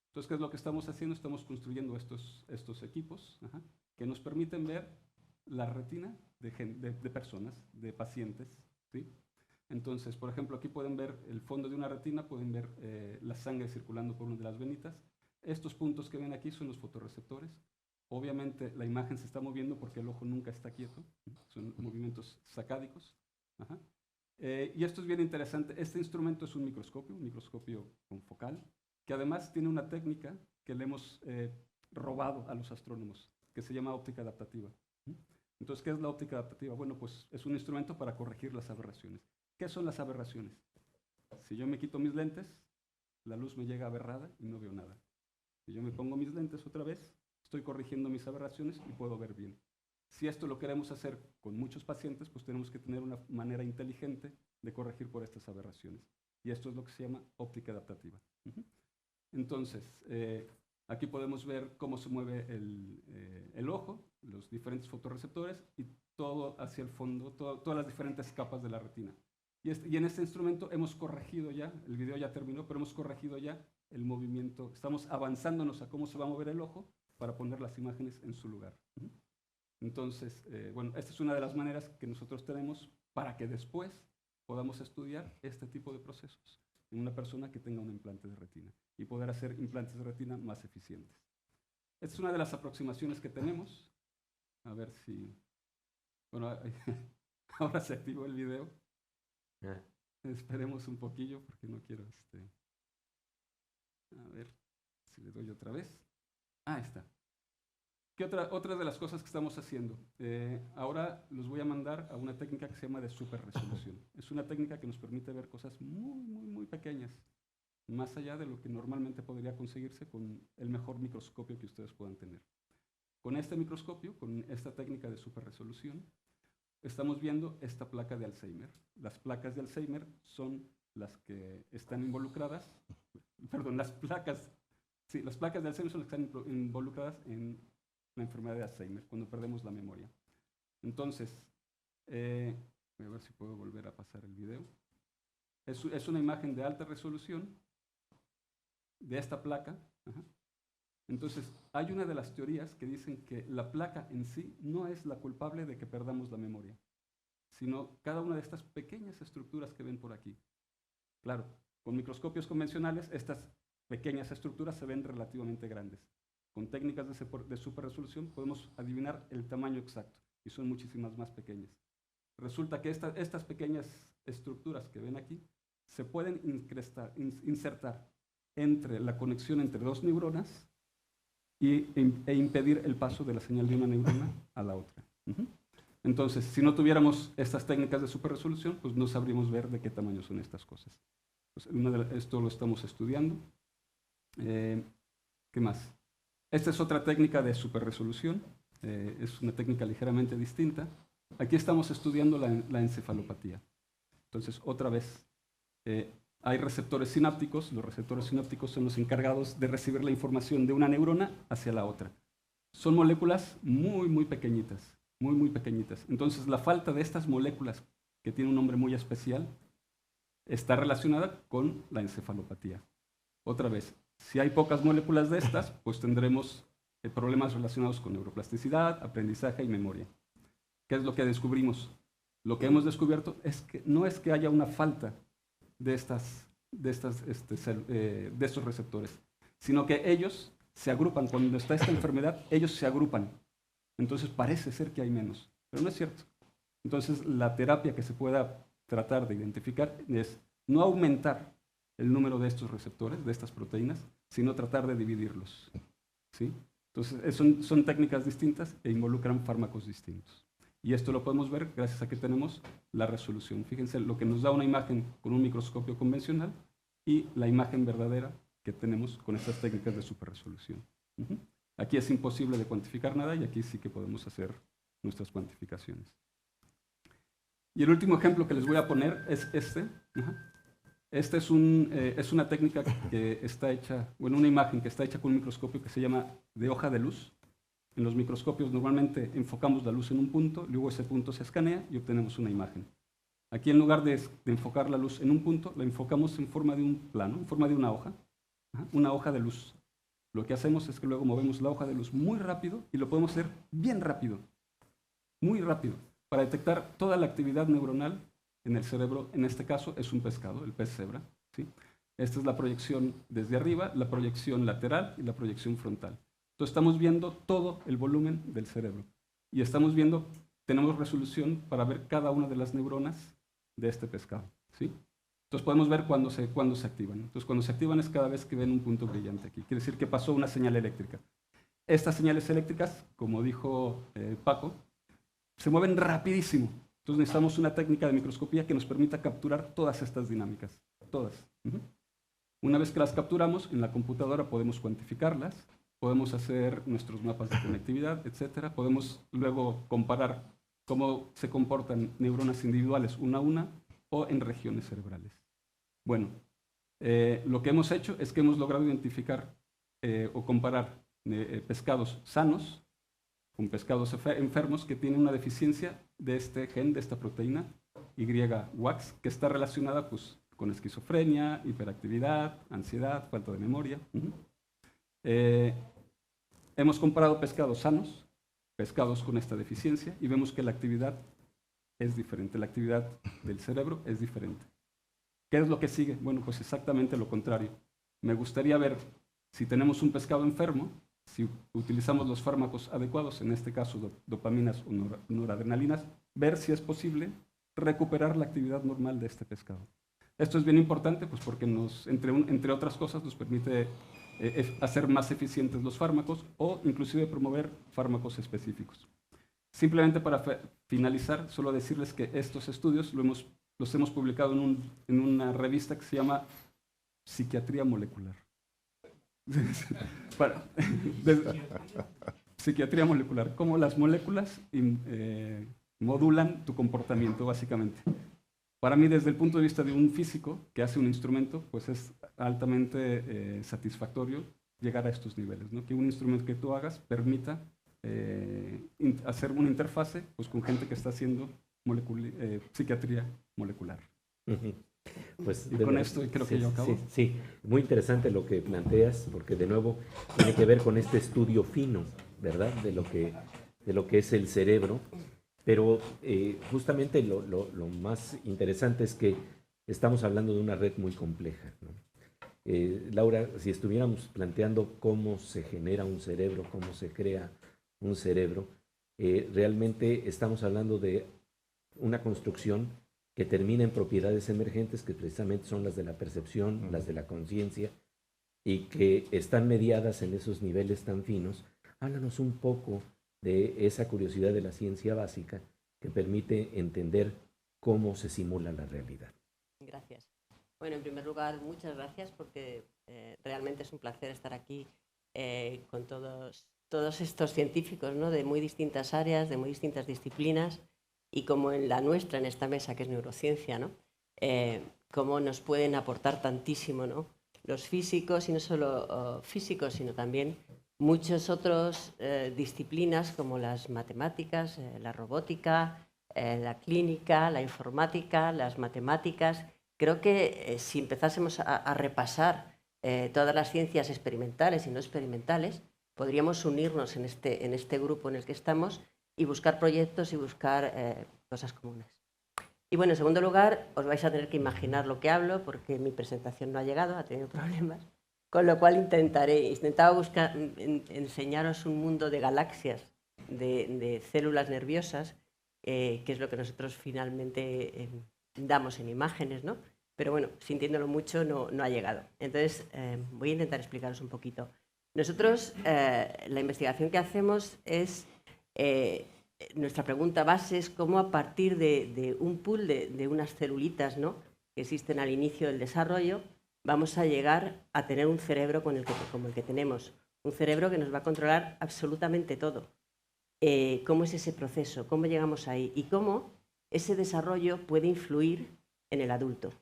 Speaker 5: Entonces, ¿qué es lo que estamos haciendo? Estamos construyendo estos equipos que nos permiten ver la retina de personas, de pacientes, ¿sí? Entonces, por ejemplo, aquí pueden ver el fondo de una retina, pueden ver la sangre circulando por una de las venitas. Estos puntos que ven aquí son los fotorreceptores. Obviamente, la imagen se está moviendo porque el ojo nunca está quieto. Son movimientos sacádicos. Y esto es bien interesante. Este instrumento es un microscopio con focal, que además tiene una técnica que le hemos robado a los astrónomos, que se llama óptica adaptativa. Entonces, ¿qué es la óptica adaptativa? Bueno, pues es un instrumento para corregir las aberraciones. ¿Qué son las aberraciones? Si yo me quito mis lentes, la luz me llega aberrada y no veo nada. Si yo me pongo mis lentes otra vez, estoy corrigiendo mis aberraciones y puedo ver bien. Si esto lo queremos hacer con muchos pacientes, pues tenemos que tener una manera inteligente de corregir por estas aberraciones. Y esto es lo que se llama óptica adaptativa. Entonces, aquí podemos ver cómo se mueve el ojo, los diferentes fotorreceptores y todo hacia el fondo, todas las diferentes capas de la retina. Y en este instrumento hemos corregido ya, el video ya terminó, pero hemos corregido ya el movimiento. Estamos avanzándonos a cómo se va a mover el ojo para poner las imágenes en su lugar. Entonces, bueno, esta es una de las maneras que nosotros tenemos para que después podamos estudiar este tipo de procesos en una persona que tenga un implante de retina y poder hacer implantes de retina más eficientes. Esta es una de las aproximaciones que tenemos. A ver si... Bueno, ahora se activó el video. Esperemos un poquillo porque no quiero... A ver si le doy otra vez. Ahí está. ¿Qué otra de las cosas que estamos haciendo? Ahora los voy a mandar a una técnica que se llama de superresolución. Es una técnica que nos permite ver cosas muy pequeñas, más allá de lo que normalmente podría conseguirse con el mejor microscopio que ustedes puedan tener. Con este microscopio, con esta técnica de superresolución, estamos viendo esta placa de Alzheimer. Las placas de Alzheimer son las que están involucradas, perdón, las placas de Alzheimer son las que están involucradas en la enfermedad de Alzheimer, cuando perdemos la memoria. Entonces, voy a ver si puedo volver a pasar el video. Es una imagen de alta resolución de esta placa. Entonces, hay una de las teorías que dicen que la placa en sí no es la culpable de que perdamos la memoria, sino cada una de estas pequeñas estructuras que ven por aquí. Claro, con microscopios convencionales, estas pequeñas estructuras se ven relativamente grandes. Con técnicas de superresolución podemos adivinar el tamaño exacto, y son muchísimas más pequeñas. Resulta que estas pequeñas estructuras que ven aquí se pueden insertar entre la conexión entre dos neuronas e impedir el paso de la señal de una neurona a la otra. Entonces, si no tuviéramos estas técnicas de superresolución, pues no sabríamos ver de qué tamaño son estas cosas. Pues esto lo estamos estudiando. ¿Qué más? Esta es otra técnica de superresolución. Es una técnica ligeramente distinta. Aquí estamos estudiando la encefalopatía. Entonces, otra vez, hay receptores sinápticos. Los receptores sinápticos son los encargados de recibir la información de una neurona hacia la otra. Son moléculas muy, muy pequeñitas, muy, muy pequeñitas. Entonces, la falta de estas moléculas, que tiene un nombre muy especial, está relacionada con la encefalopatía. Otra vez, si hay pocas moléculas de estas, pues tendremos problemas relacionados con neuroplasticidad, aprendizaje y memoria. ¿Qué es lo que descubrimos? Lo que hemos descubierto es que no es que haya una falta de estos receptores, sino que ellos se agrupan. Cuando está esta enfermedad, ellos se agrupan. Entonces parece ser que hay menos, pero no es cierto. Entonces la terapia que se pueda tratar de identificar es no aumentar el número de estos receptores, de estas proteínas, sino tratar de dividirlos. ¿Sí? Entonces son técnicas distintas e involucran fármacos distintos. Y esto lo podemos ver gracias a que tenemos la resolución. Fíjense lo que nos da una imagen con un microscopio convencional y la imagen verdadera que tenemos con estas técnicas de superresolución. Aquí es imposible de cuantificar nada y aquí sí que podemos hacer nuestras cuantificaciones. Y el último ejemplo que les voy a poner es este. Este es una técnica que está hecha, bueno, una imagen que está hecha con un microscopio que se llama de hoja de luz. En los microscopios normalmente enfocamos la luz en un punto, luego ese punto se escanea y obtenemos una imagen. Aquí en lugar de enfocar la luz en un punto, la enfocamos en forma de un plano, en forma de una hoja de luz. Lo que hacemos es que luego movemos la hoja de luz muy rápido y lo podemos hacer bien rápido, muy rápido, para detectar toda la actividad neuronal en el cerebro. En este caso es un pescado, el pez cebra. ¿Sí? Esta es la proyección desde arriba, la proyección lateral y la proyección frontal. Entonces estamos viendo todo el volumen del cerebro y tenemos resolución para ver cada una de las neuronas de este pescado. ¿Sí? Entonces podemos ver cuándo se activan. Entonces cuando se activan es cada vez que ven un punto brillante aquí. Quiere decir que pasó una señal eléctrica. Estas señales eléctricas, como dijo Paco, se mueven rapidísimo. Entonces necesitamos una técnica de microscopía que nos permita capturar todas estas dinámicas. Todas. Una vez que las capturamos, en la computadora podemos cuantificarlas. Podemos hacer nuestros mapas de conectividad, etc. Podemos luego comparar cómo se comportan neuronas individuales una a una o en regiones cerebrales. Bueno, lo que hemos hecho es que hemos logrado identificar o comparar pescados sanos con pescados enfermos que tienen una deficiencia de este gen, de esta proteína YWAX, que está relacionada pues, con esquizofrenia, hiperactividad, ansiedad, falta de memoria. Hemos comparado pescados sanos, pescados con esta deficiencia, y vemos que la actividad es diferente, la actividad del cerebro es diferente. ¿Qué es lo que sigue? Bueno, pues exactamente lo contrario. Me gustaría ver si tenemos un pescado enfermo, si utilizamos los fármacos adecuados, en este caso dopaminas o noradrenalinas, ver si es posible recuperar la actividad normal de este pescado. Esto es bien importante pues porque entre otras cosas nos permite hacer más eficientes los fármacos o inclusive promover fármacos específicos. Simplemente para finalizar, solo decirles que estos estudios los hemos publicado en una revista que se llama Psiquiatría Molecular. Psiquiatría molecular, cómo las moléculas modulan tu comportamiento, básicamente. Para mí, desde el punto de vista de un físico que hace un instrumento, pues es altamente satisfactorio llegar a estos niveles, ¿no? Que un instrumento que tú hagas permita hacer una interfase pues, con gente que está haciendo psiquiatría molecular.
Speaker 1: Pues
Speaker 5: y con esto creo que yo acabo.
Speaker 1: Sí, muy interesante lo que planteas, porque de nuevo tiene que ver con este estudio fino, ¿verdad? De lo que es el cerebro. Pero justamente lo más interesante es que estamos hablando de una red muy compleja, ¿no? Laura, si estuviéramos planteando cómo se genera un cerebro, cómo se crea un cerebro, realmente estamos hablando de una construcción que termina en propiedades emergentes que precisamente son las de la percepción, las de la conciencia, y que están mediadas en esos niveles tan finos. Háblanos un poco de esa curiosidad de la ciencia básica que permite entender cómo se simula la realidad.
Speaker 6: Gracias. Bueno, en primer lugar, muchas gracias porque realmente es un placer estar aquí con todos estos científicos, ¿no? De muy distintas áreas, de muy distintas disciplinas, y como en la nuestra, en esta mesa que es neurociencia, ¿no? Cómo nos pueden aportar tantísimo, ¿no? Los físicos, y no solo físicos, sino también muchas otras disciplinas como las matemáticas, la robótica, la clínica, la informática, las matemáticas. Creo que si empezásemos a repasar todas las ciencias experimentales y no experimentales, podríamos unirnos en este grupo en el que estamos y buscar proyectos y buscar cosas comunes. Y bueno, en segundo lugar, os vais a tener que imaginar lo que hablo porque mi presentación no ha llegado, ha tenido problemas, con lo cual intentaba buscar, enseñaros un mundo de galaxias, de células nerviosas, que es lo que nosotros finalmente damos en imágenes, ¿no? Pero bueno, sintiéndolo mucho no ha llegado. Entonces, voy a intentar explicaros un poquito. Nosotros, la investigación que hacemos es, nuestra pregunta base es cómo a partir de un pool de unas celulitas, ¿no?, que existen al inicio del desarrollo, vamos a llegar a tener un cerebro como el que tenemos. Un cerebro que nos va a controlar absolutamente todo. ¿Cómo es ese proceso? ¿Cómo llegamos ahí? Y cómo ese desarrollo puede influir en el adulto.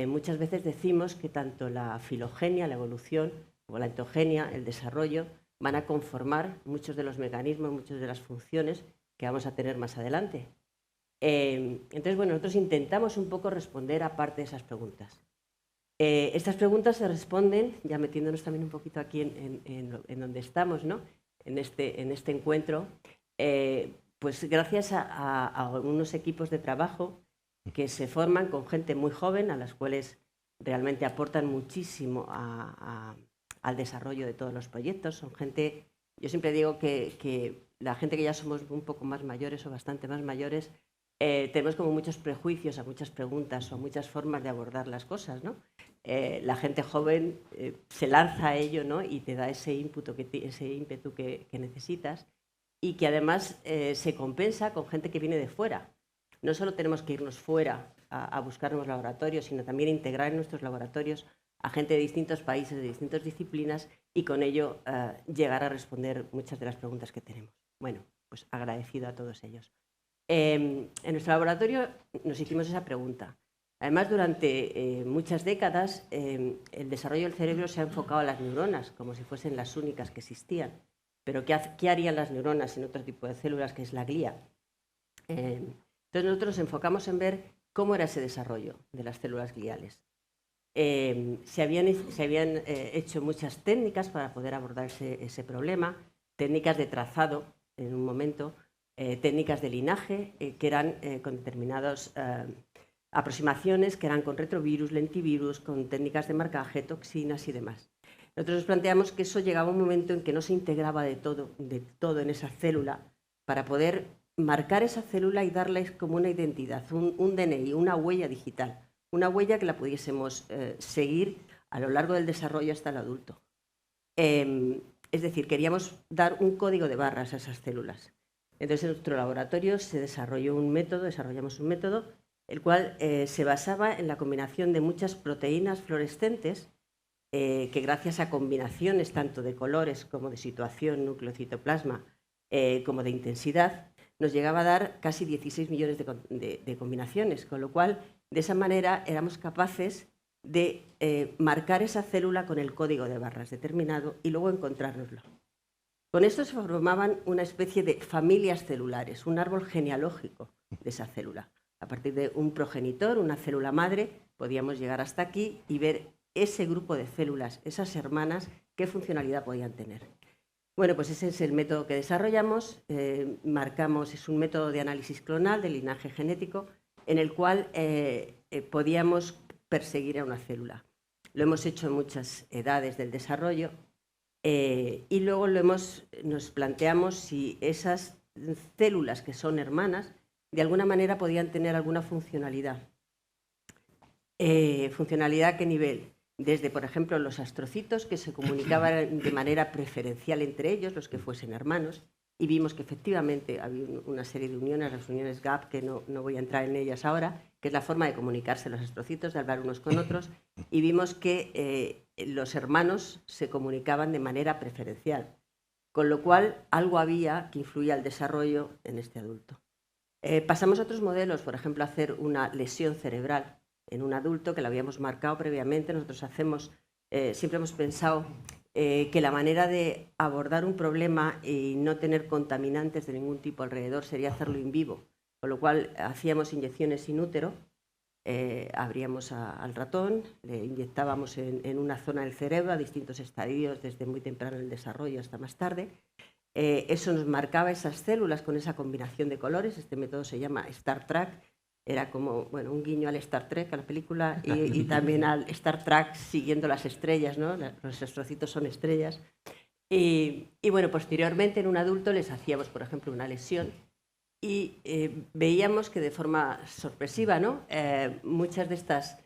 Speaker 6: Muchas veces decimos que tanto la filogenia, la evolución, como la entogenia, el desarrollo, van a conformar muchos de los mecanismos, muchas de las funciones que vamos a tener más adelante. Entonces, bueno, nosotros intentamos un poco responder a parte de esas preguntas. Estas preguntas se responden, ya metiéndonos también un poquito aquí en donde estamos, ¿no?, en este encuentro, pues gracias a unos equipos de trabajo que se forman con gente muy joven, a las cuales realmente aportan muchísimo al desarrollo de todos los proyectos. Son gente, yo siempre digo que la gente que ya somos un poco más mayores o bastante más mayores, tenemos como muchos prejuicios a muchas preguntas o a muchas formas de abordar las cosas, ¿no? La gente joven se lanza a ello, ¿no?, y te da ese ímpetu que necesitas, y que además se compensa con gente que viene de fuera. No solo tenemos que irnos fuera a buscar nuevos laboratorios, sino también integrar en nuestros laboratorios a gente de distintos países, de distintas disciplinas, y con ello llegar a responder muchas de las preguntas que tenemos. Bueno, pues agradecido a todos ellos. En nuestro laboratorio nos hicimos esa pregunta. Además, durante muchas décadas, el desarrollo del cerebro se ha enfocado a las neuronas, como si fuesen las únicas que existían. Pero ¿qué harían las neuronas en otro tipo de células, que es la glía? Entonces nosotros nos enfocamos en ver cómo era ese desarrollo de las células gliales. Se habían hecho muchas técnicas para poder abordar ese problema, técnicas de trazado en un momento, técnicas de linaje que eran con determinadas aproximaciones, que eran con retrovirus, lentivirus, con técnicas de marcaje, toxinas y demás. Nosotros nos planteamos que eso llegaba a un momento en que no se integraba de todo en esa célula para poder marcar esa célula y darle como una identidad, un DNI, una huella digital, una huella que la pudiésemos seguir a lo largo del desarrollo hasta el adulto. Es decir, queríamos dar un código de barras a esas células. Entonces, en nuestro laboratorio desarrollamos un método, el cual se basaba en la combinación de muchas proteínas fluorescentes que, gracias a combinaciones tanto de colores como de situación, núcleo, citoplasma, como de intensidad, nos llegaba a dar casi 16 millones de combinaciones, con lo cual, de esa manera, éramos capaces de marcar esa célula con el código de barras determinado y luego encontrárnoslo. Con esto se formaban una especie de familias celulares, un árbol genealógico de esa célula. A partir de un progenitor, una célula madre, podíamos llegar hasta aquí y ver ese grupo de células, esas hermanas, qué funcionalidad podían tener. Bueno, pues ese es el método que desarrollamos. Marcamos, es un método de análisis clonal de linaje genético en el cual podíamos perseguir a una célula. Lo hemos hecho en muchas edades del desarrollo y luego nos planteamos si esas células que son hermanas de alguna manera podían tener alguna funcionalidad. ¿Funcionalidad a qué nivel? Desde, por ejemplo, los astrocitos que se comunicaban de manera preferencial entre ellos, los que fuesen hermanos, y vimos que efectivamente había una serie de uniones, las uniones GAP, que no voy a entrar en ellas ahora, que es la forma de comunicarse los astrocitos, de hablar unos con otros, y vimos que los hermanos se comunicaban de manera preferencial, con lo cual algo había que influía al desarrollo en este adulto. Pasamos a otros modelos, por ejemplo, a hacer una lesión cerebral en un adulto que lo habíamos marcado previamente. Nosotros siempre hemos pensado que la manera de abordar un problema y no tener contaminantes de ningún tipo alrededor sería hacerlo in vivo, con lo cual hacíamos inyecciones sin útero, abríamos al ratón, le inyectábamos en una zona del cerebro a distintos estadios, desde muy temprano en el desarrollo hasta más tarde. Eso nos marcaba esas células con esa combinación de colores. Este método se llama Star Trek. Era como un guiño al Star Trek, a la película, y también al Star Trek siguiendo las estrellas, ¿no? Los astrocitos son estrellas. Y bueno, posteriormente en un adulto les hacíamos, por ejemplo, una lesión y veíamos que de forma sorpresiva, ¿no? Muchas de estas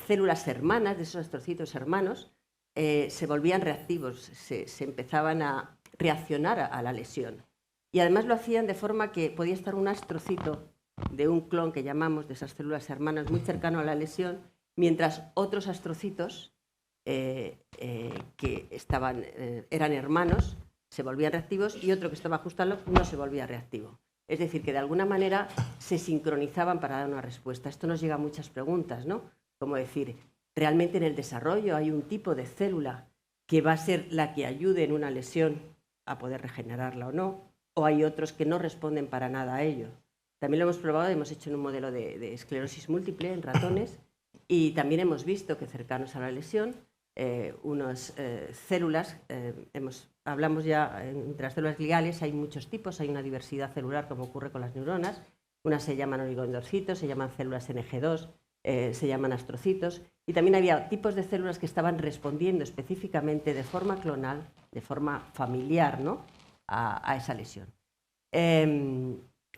Speaker 6: células hermanas, de esos astrocitos hermanos, se volvían reactivos, se empezaban a reaccionar a la lesión. Y además lo hacían de forma que podía estar un astrocito de un clon que llamamos de esas células hermanas muy cercano a la lesión, mientras otros astrocitos que eran hermanos se volvían reactivos y otro que estaba justo al lado no se volvía reactivo. Es decir, que de alguna manera se sincronizaban para dar una respuesta. Esto nos llega a muchas preguntas, ¿no? Como decir, ¿realmente en el desarrollo hay un tipo de célula que va a ser la que ayude en una lesión a poder regenerarla o no? ¿O hay otros que no responden para nada a ello? También lo hemos probado, hemos hecho en un modelo de esclerosis múltiple en ratones y también hemos visto que cercanos a la lesión, unas células, hablamos ya entre las células gliales, hay muchos tipos, hay una diversidad celular como ocurre con las neuronas, unas se llaman oligodendrocitos, se llaman células NG2, se llaman astrocitos, y también había tipos de células que estaban respondiendo específicamente de forma clonal, de forma familiar, ¿no? a esa lesión.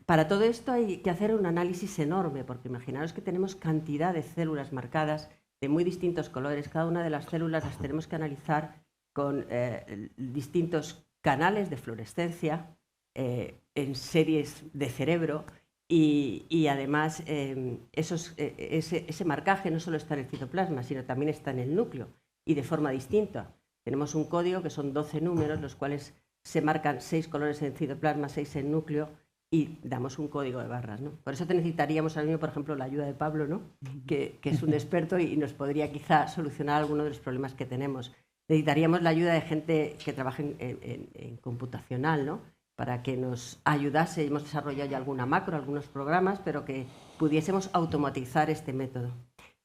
Speaker 6: Para todo esto hay que hacer un análisis enorme, porque imaginaros que tenemos cantidad de células marcadas de muy distintos colores. Cada una de las células las tenemos que analizar con distintos canales de fluorescencia en series de cerebro y además ese marcaje no solo está en el citoplasma, sino también está en el núcleo y de forma distinta. Tenemos un código que son 12 números, los cuales se marcan 6 colores en citoplasma, 6 en núcleo, y damos un código de barras, ¿no? Por eso necesitaríamos ahora mismo, por ejemplo, la ayuda de Pablo, ¿no? que es un experto y nos podría quizá solucionar algunos de los problemas que tenemos. Necesitaríamos la ayuda de gente que trabaje en computacional, ¿no? Para que nos ayudase. Hemos desarrollado ya alguna macro, algunos programas, pero que pudiésemos automatizar este método.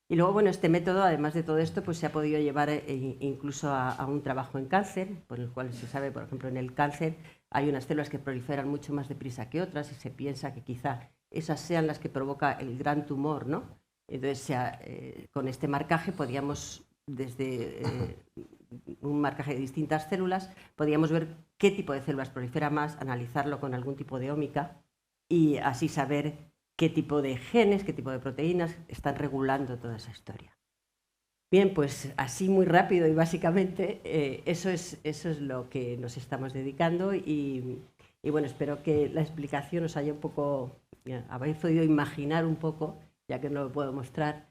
Speaker 6: Y luego, bueno, este método, además de todo esto, pues se ha podido llevar incluso a un trabajo en cáncer, por el cual se sabe, por ejemplo, en el cáncer hay unas células que proliferan mucho más deprisa que otras y se piensa que quizá esas sean las que provoca el gran tumor, ¿no? Entonces, con este marcaje podíamos, desde un marcaje de distintas células, podíamos ver qué tipo de células prolifera más, analizarlo con algún tipo de ómica y así saber qué tipo de genes, qué tipo de proteínas están regulando toda esa historia. Bien, pues así muy rápido y básicamente eso es lo que nos estamos dedicando y bueno, espero que la explicación os haya un poco, habéis podido imaginar un poco, ya que no lo puedo mostrar,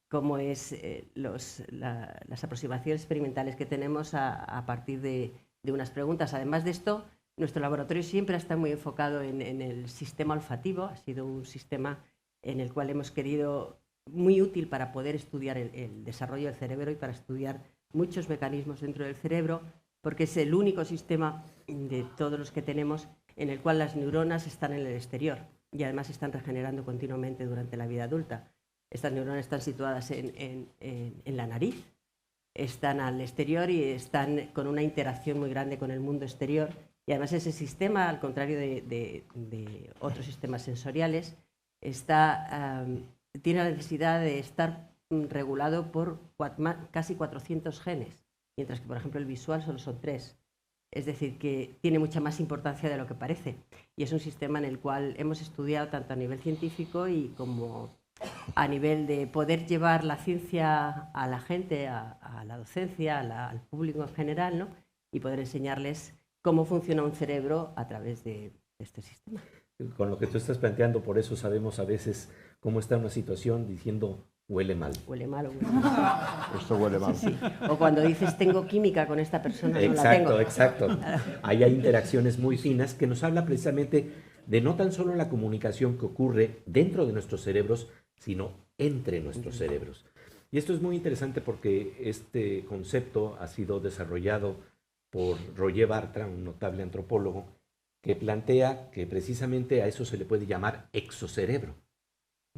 Speaker 6: cómo es las aproximaciones experimentales que tenemos a partir de unas preguntas. Además de esto, nuestro laboratorio siempre está muy enfocado en el sistema olfativo, ha sido un sistema en el cual hemos querido muy útil para poder estudiar el desarrollo del cerebro y para estudiar muchos mecanismos dentro del cerebro, porque es el único sistema de todos los que tenemos en el cual las neuronas están en el exterior y además están regenerando continuamente durante la vida adulta. Estas neuronas están situadas en la nariz están al exterior y están con una interacción muy grande con el mundo exterior. Y además ese sistema, al contrario de otros sistemas sensoriales, tiene la necesidad de estar regulado por casi 400 genes, mientras que, por ejemplo, el visual solo son 3. Es decir, que tiene mucha más importancia de lo que parece. Y es un sistema en el cual hemos estudiado tanto a nivel científico y como a nivel de poder llevar la ciencia a la gente, a la docencia, al público en general, ¿no? Y poder enseñarles cómo funciona un cerebro a través de este sistema.
Speaker 1: Con lo que tú estás planteando, por eso sabemos a veces cómo está una situación diciendo huele mal.
Speaker 6: Huele mal o huele mal.
Speaker 2: Esto huele mal.
Speaker 6: Sí. O cuando dices tengo química con esta persona, no la tengo.
Speaker 1: Exacto. Ahí hay interacciones muy finas que nos habla precisamente de no tan solo la comunicación que ocurre dentro de nuestros cerebros, sino entre nuestros cerebros. Y esto es muy interesante porque este concepto ha sido desarrollado por Roger Bartra, un notable antropólogo, que plantea que precisamente a eso se le puede llamar exocerebro.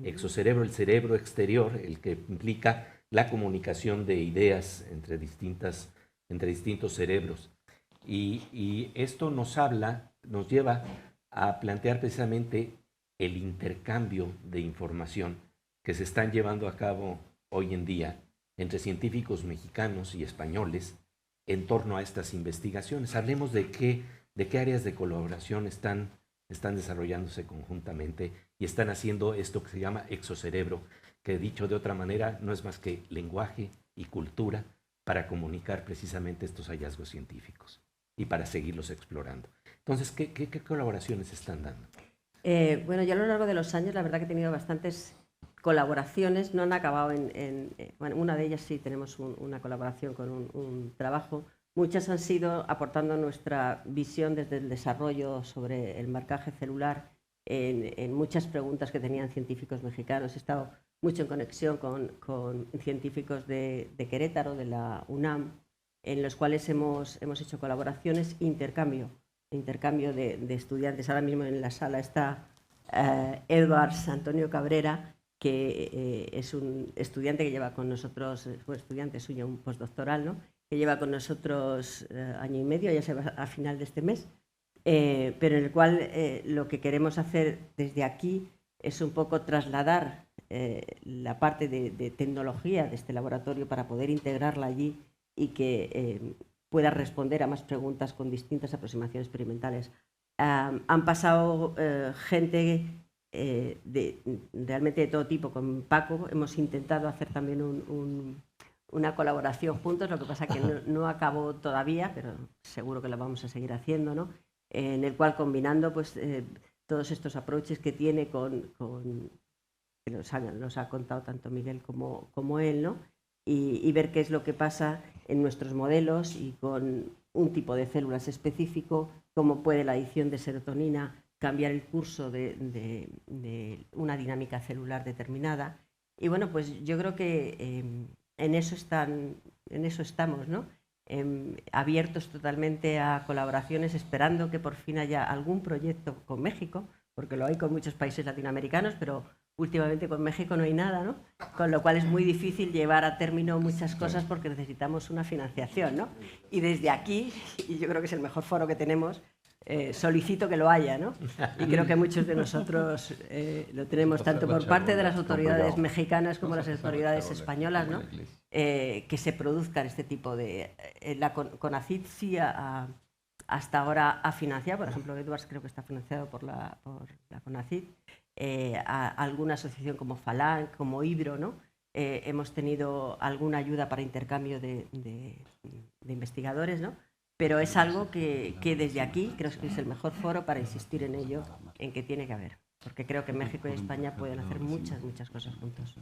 Speaker 1: Exocerebro, el cerebro exterior, el que implica la comunicación de ideas entre distintos cerebros. Y esto nos lleva a plantear precisamente el intercambio de información que se están llevando a cabo hoy en día entre científicos mexicanos y españoles en torno a estas investigaciones. Hablemos de qué áreas de colaboración están desarrollándose conjuntamente y están haciendo esto que se llama exocerebro, que dicho de otra manera no es más que lenguaje y cultura para comunicar precisamente estos hallazgos científicos y para seguirlos explorando. Entonces, ¿qué colaboraciones están dando?
Speaker 6: Bueno, yo a lo largo de los años la verdad que he tenido bastantes colaboraciones, no han acabado bueno, una de ellas sí tenemos una colaboración con un trabajo. Muchas han sido aportando nuestra visión desde el desarrollo sobre el marcaje celular en muchas preguntas que tenían científicos mexicanos. He estado mucho en conexión con científicos de Querétaro, de la UNAM, en los cuales hemos hecho colaboraciones, intercambio de estudiantes. Ahora mismo en la sala está Edwards Antonio Cabrera, que es un estudiante que lleva con nosotros, fue estudiante suyo, un postdoctoral, ¿no? Que lleva con nosotros año y medio, ya se va a final de este mes, pero en el cual lo que queremos hacer desde aquí es un poco trasladar la parte de tecnología de este laboratorio para poder integrarla allí y que pueda responder a más preguntas con distintas aproximaciones experimentales. Han pasado gente realmente de todo tipo. Con Paco hemos intentado hacer también una colaboración juntos, lo que pasa que no acabó todavía, pero seguro que lo vamos a seguir haciendo, ¿no? En el cual combinando pues, todos estos approaches que tiene que nos ha contado tanto Miguel como él, ¿no? Y ver qué es lo que pasa en nuestros modelos y con un tipo de células específico, cómo puede la adición de serotonina cambiar el curso de una dinámica celular determinada. Y bueno, pues yo creo que en eso estamos, ¿no? Abiertos totalmente a colaboraciones, esperando que por fin haya algún proyecto con México, porque lo hay con muchos países latinoamericanos, pero últimamente con México no hay nada, ¿no? Con lo cual es muy difícil llevar a término muchas cosas porque necesitamos una financiación, ¿no? Y desde aquí, y yo creo que es el mejor foro que tenemos, solicito que lo haya, ¿no? Y creo que muchos de nosotros lo tenemos, tanto por parte de las autoridades mexicanas como las autoridades españolas, ¿no? Que se produzcan este tipo de... La CONACYT sí hasta ahora ha financiado, por ejemplo, Edwards creo que está financiado por la CONACYT, a alguna asociación como FALAN, como Ibro, ¿no? Hemos tenido alguna ayuda para intercambio de investigadores, ¿no? Pero es algo que desde aquí creo que es el mejor foro para insistir en ello, en que tiene que haber, porque creo que México y España pueden hacer muchas cosas juntos.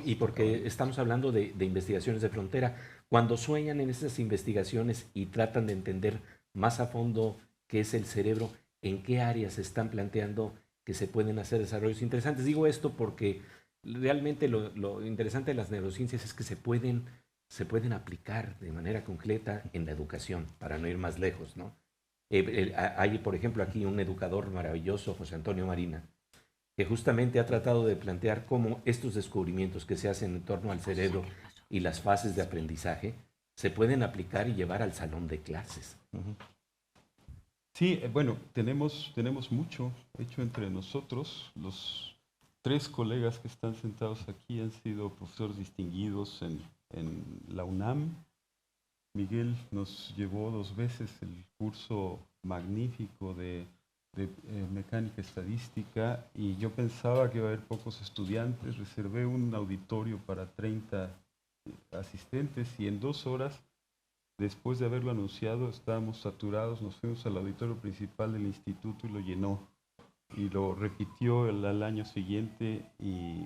Speaker 1: Y porque estamos hablando de investigaciones de frontera, cuando sueñan en esas investigaciones y tratan de entender más a fondo qué es el cerebro, ¿en qué áreas se están planteando que se pueden hacer desarrollos interesantes? Digo esto porque realmente lo interesante de las neurociencias es que se pueden aplicar de manera concreta en la educación, para no ir más lejos, ¿no? Hay, por ejemplo, aquí un educador maravilloso, José Antonio Marina, que justamente ha tratado de plantear cómo estos descubrimientos que se hacen en torno al cerebro y las fases de aprendizaje se pueden aplicar y llevar al salón de clases.
Speaker 3: Sí, bueno, tenemos mucho hecho entre nosotros. Los 3 colegas que están sentados aquí han sido profesores distinguidos en la UNAM. Miguel nos llevó 2 veces el curso magnífico de mecánica estadística y yo pensaba que iba a haber pocos estudiantes. Reservé un auditorio para 30 asistentes y en 2 horas, después de haberlo anunciado, estábamos saturados. Nos fuimos al auditorio principal del instituto y lo llenó. Y lo repitió al año siguiente y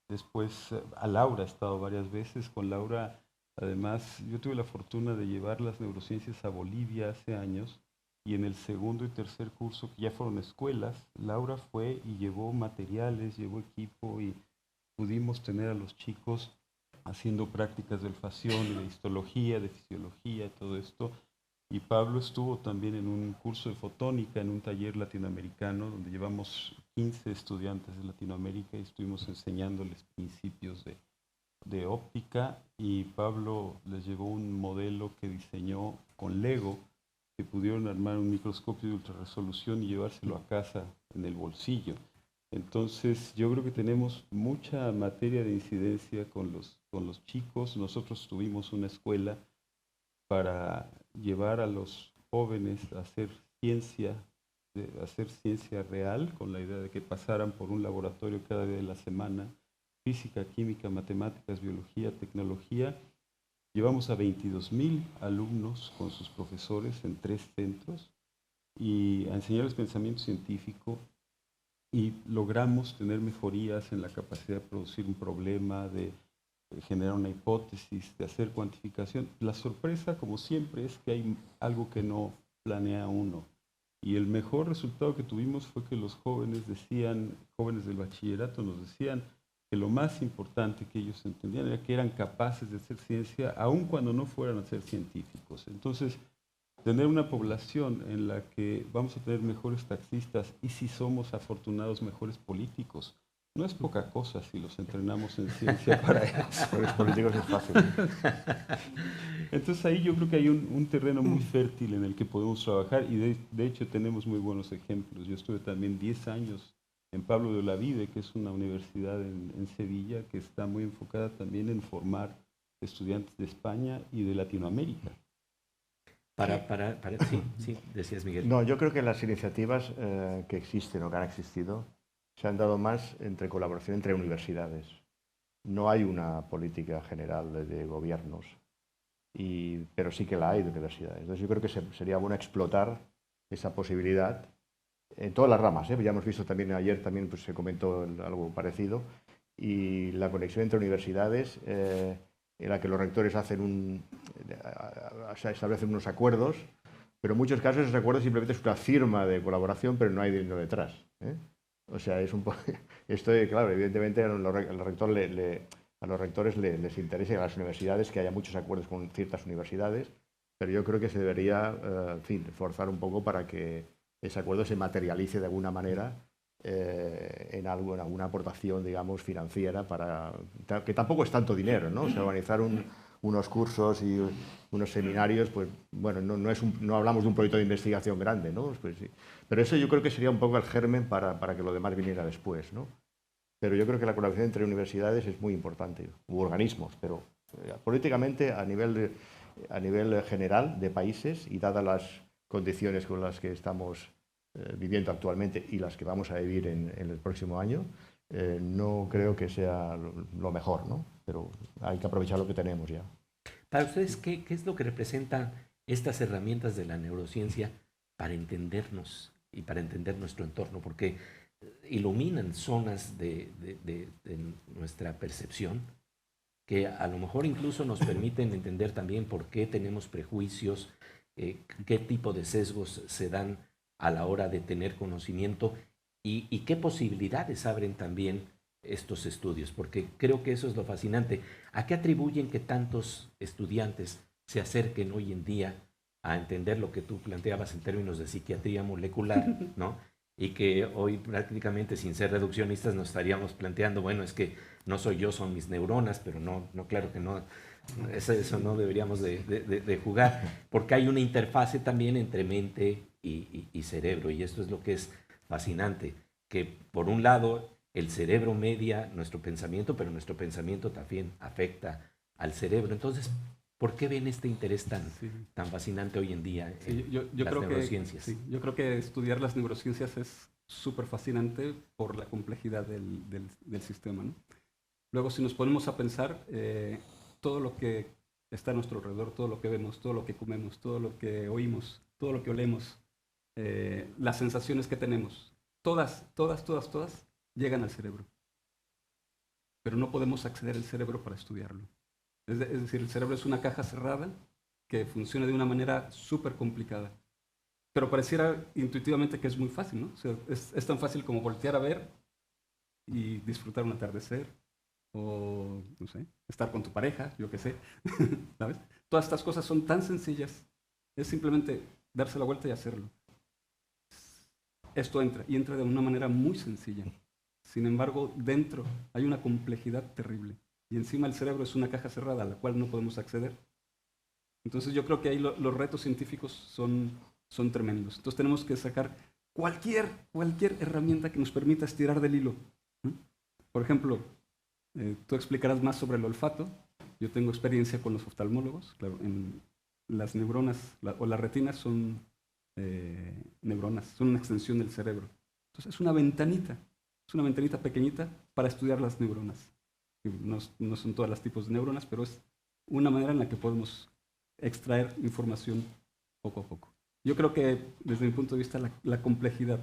Speaker 3: después a Laura he estado varias veces. Con Laura, además, yo tuve la fortuna de llevar las neurociencias a Bolivia hace años y en el segundo y tercer curso, que ya fueron escuelas, Laura fue y llevó materiales, llevó equipo y pudimos tener a los chicos haciendo prácticas de olfacción y de histología, de fisiología, todo esto. Y Pablo estuvo también en un curso de fotónica, en un taller latinoamericano, donde llevamos 15 estudiantes de Latinoamérica y estuvimos enseñándoles principios de óptica. Y Pablo les llevó un modelo que diseñó con Lego, que pudieron armar un microscopio de ultrarresolución y llevárselo a casa en el bolsillo. Entonces, yo creo que tenemos mucha materia de incidencia con los chicos. Nosotros tuvimos una escuela para llevar a los jóvenes a hacer ciencia real, con la idea de que pasaran por un laboratorio cada día de la semana, física, química, matemáticas, biología, tecnología. Llevamos a 22,000 alumnos con sus profesores en 3 centros y a enseñarles pensamiento científico y logramos tener mejorías en la capacidad de producir un problema, de generar una hipótesis, de hacer cuantificación. La sorpresa, como siempre, es que hay algo que no planea uno. Y el mejor resultado que tuvimos fue que los jóvenes del bachillerato nos decían que lo más importante que ellos entendían era que eran capaces de hacer ciencia aun cuando no fueran a ser científicos. Entonces, tener una población en la que vamos a tener mejores taxistas y, si somos afortunados, mejores políticos, no es poca cosa si los entrenamos en ciencia para eso.
Speaker 2: Para los políticos es fácil.
Speaker 3: Entonces ahí yo creo que hay un terreno muy fértil en el que podemos trabajar y de hecho tenemos muy buenos ejemplos. Yo estuve también 10 años en Pablo de Olavide, que es una universidad en Sevilla, que está muy enfocada también en formar estudiantes de España y de Latinoamérica.
Speaker 1: Sí, decías, Miguel.
Speaker 2: No, yo creo que las iniciativas que existen o que han existido se han dado más entre colaboración entre universidades. No hay una política general de gobiernos, pero sí que la hay de universidades. Entonces yo creo que sería bueno explotar esa posibilidad en todas las ramas. Ya hemos visto también, ayer también pues, se comentó algo parecido, y la conexión entre universidades, en la que los rectores establecen unos acuerdos, pero en muchos casos esos acuerdos simplemente es una firma de colaboración, pero no hay dinero detrás. O sea, es un poco... Esto, claro, evidentemente a los rectores les interesa, y a las universidades, que haya muchos acuerdos con ciertas universidades, pero yo creo que se debería, en fin, forzar un poco para que ese acuerdo se materialice de alguna manera en alguna aportación, digamos, financiera, que tampoco es tanto dinero, ¿no? O sea, organizar unos cursos y unos seminarios, pues bueno, no hablamos de un proyecto de investigación grande, ¿no? Pues, sí. Pero eso yo creo que sería un poco el germen para que lo demás viniera después, ¿no? Pero yo creo que la colaboración entre universidades es muy importante, u organismos, pero políticamente a nivel general de países, y dadas las condiciones con las que estamos viviendo actualmente y las que vamos a vivir en el próximo año, no creo que sea lo mejor, ¿no? Pero hay que aprovechar lo que tenemos ya.
Speaker 1: Para ustedes, ¿qué es lo que representan estas herramientas de la neurociencia para entendernos y para entender nuestro entorno? Porque iluminan zonas de nuestra percepción que a lo mejor incluso nos permiten entender también por qué tenemos prejuicios, qué tipo de sesgos se dan a la hora de tener conocimiento y qué posibilidades abren también estos estudios, porque creo que eso es lo fascinante. ¿A qué atribuyen que tantos estudiantes se acerquen hoy en día a entender lo que tú planteabas en términos de psiquiatría molecular, ¿no? y que hoy prácticamente sin ser reduccionistas nos estaríamos planteando, bueno, es que no soy yo, son mis neuronas, pero no, claro que no, eso no deberíamos de jugar, porque hay una interfase también entre mente y cerebro, y esto es lo que es fascinante, que por un lado el cerebro media nuestro pensamiento, pero nuestro pensamiento también afecta al cerebro. Entonces, ¿por qué ven este interés tan fascinante hoy en día en las neurociencias?
Speaker 5: Yo creo que estudiar las neurociencias es súper fascinante por la complejidad del sistema, ¿no? Luego, si nos ponemos a pensar, todo lo que está a nuestro alrededor, todo lo que vemos, todo lo que comemos, todo lo que oímos, todo lo que olemos, las sensaciones que tenemos, todas llegan al cerebro. Pero no podemos acceder al cerebro para estudiarlo. Es decir, el cerebro es una caja cerrada que funciona de una manera súper complicada. Pero pareciera intuitivamente que es muy fácil, ¿no? O sea, es tan fácil como voltear a ver y disfrutar un atardecer, o, no sé, estar con tu pareja, yo qué sé, ¿sabes? Todas estas cosas son tan sencillas. Es simplemente darse la vuelta y hacerlo. Esto entra, y entra de una manera muy sencilla. Sin embargo, dentro hay una complejidad terrible. Y encima el cerebro es una caja cerrada a la cual no podemos acceder. Entonces yo creo que ahí los retos científicos son tremendos. Entonces tenemos que sacar cualquier herramienta que nos permita estirar del hilo, ¿no? Por ejemplo, tú explicarás más sobre el olfato. Yo tengo experiencia con los oftalmólogos. Claro, las neuronas o las retinas son neuronas, son una extensión del cerebro. Entonces es una ventanita pequeñita para estudiar las neuronas. No son todos los tipos de neuronas, pero es una manera en la que podemos extraer información poco a poco. Yo creo que desde mi punto de vista la complejidad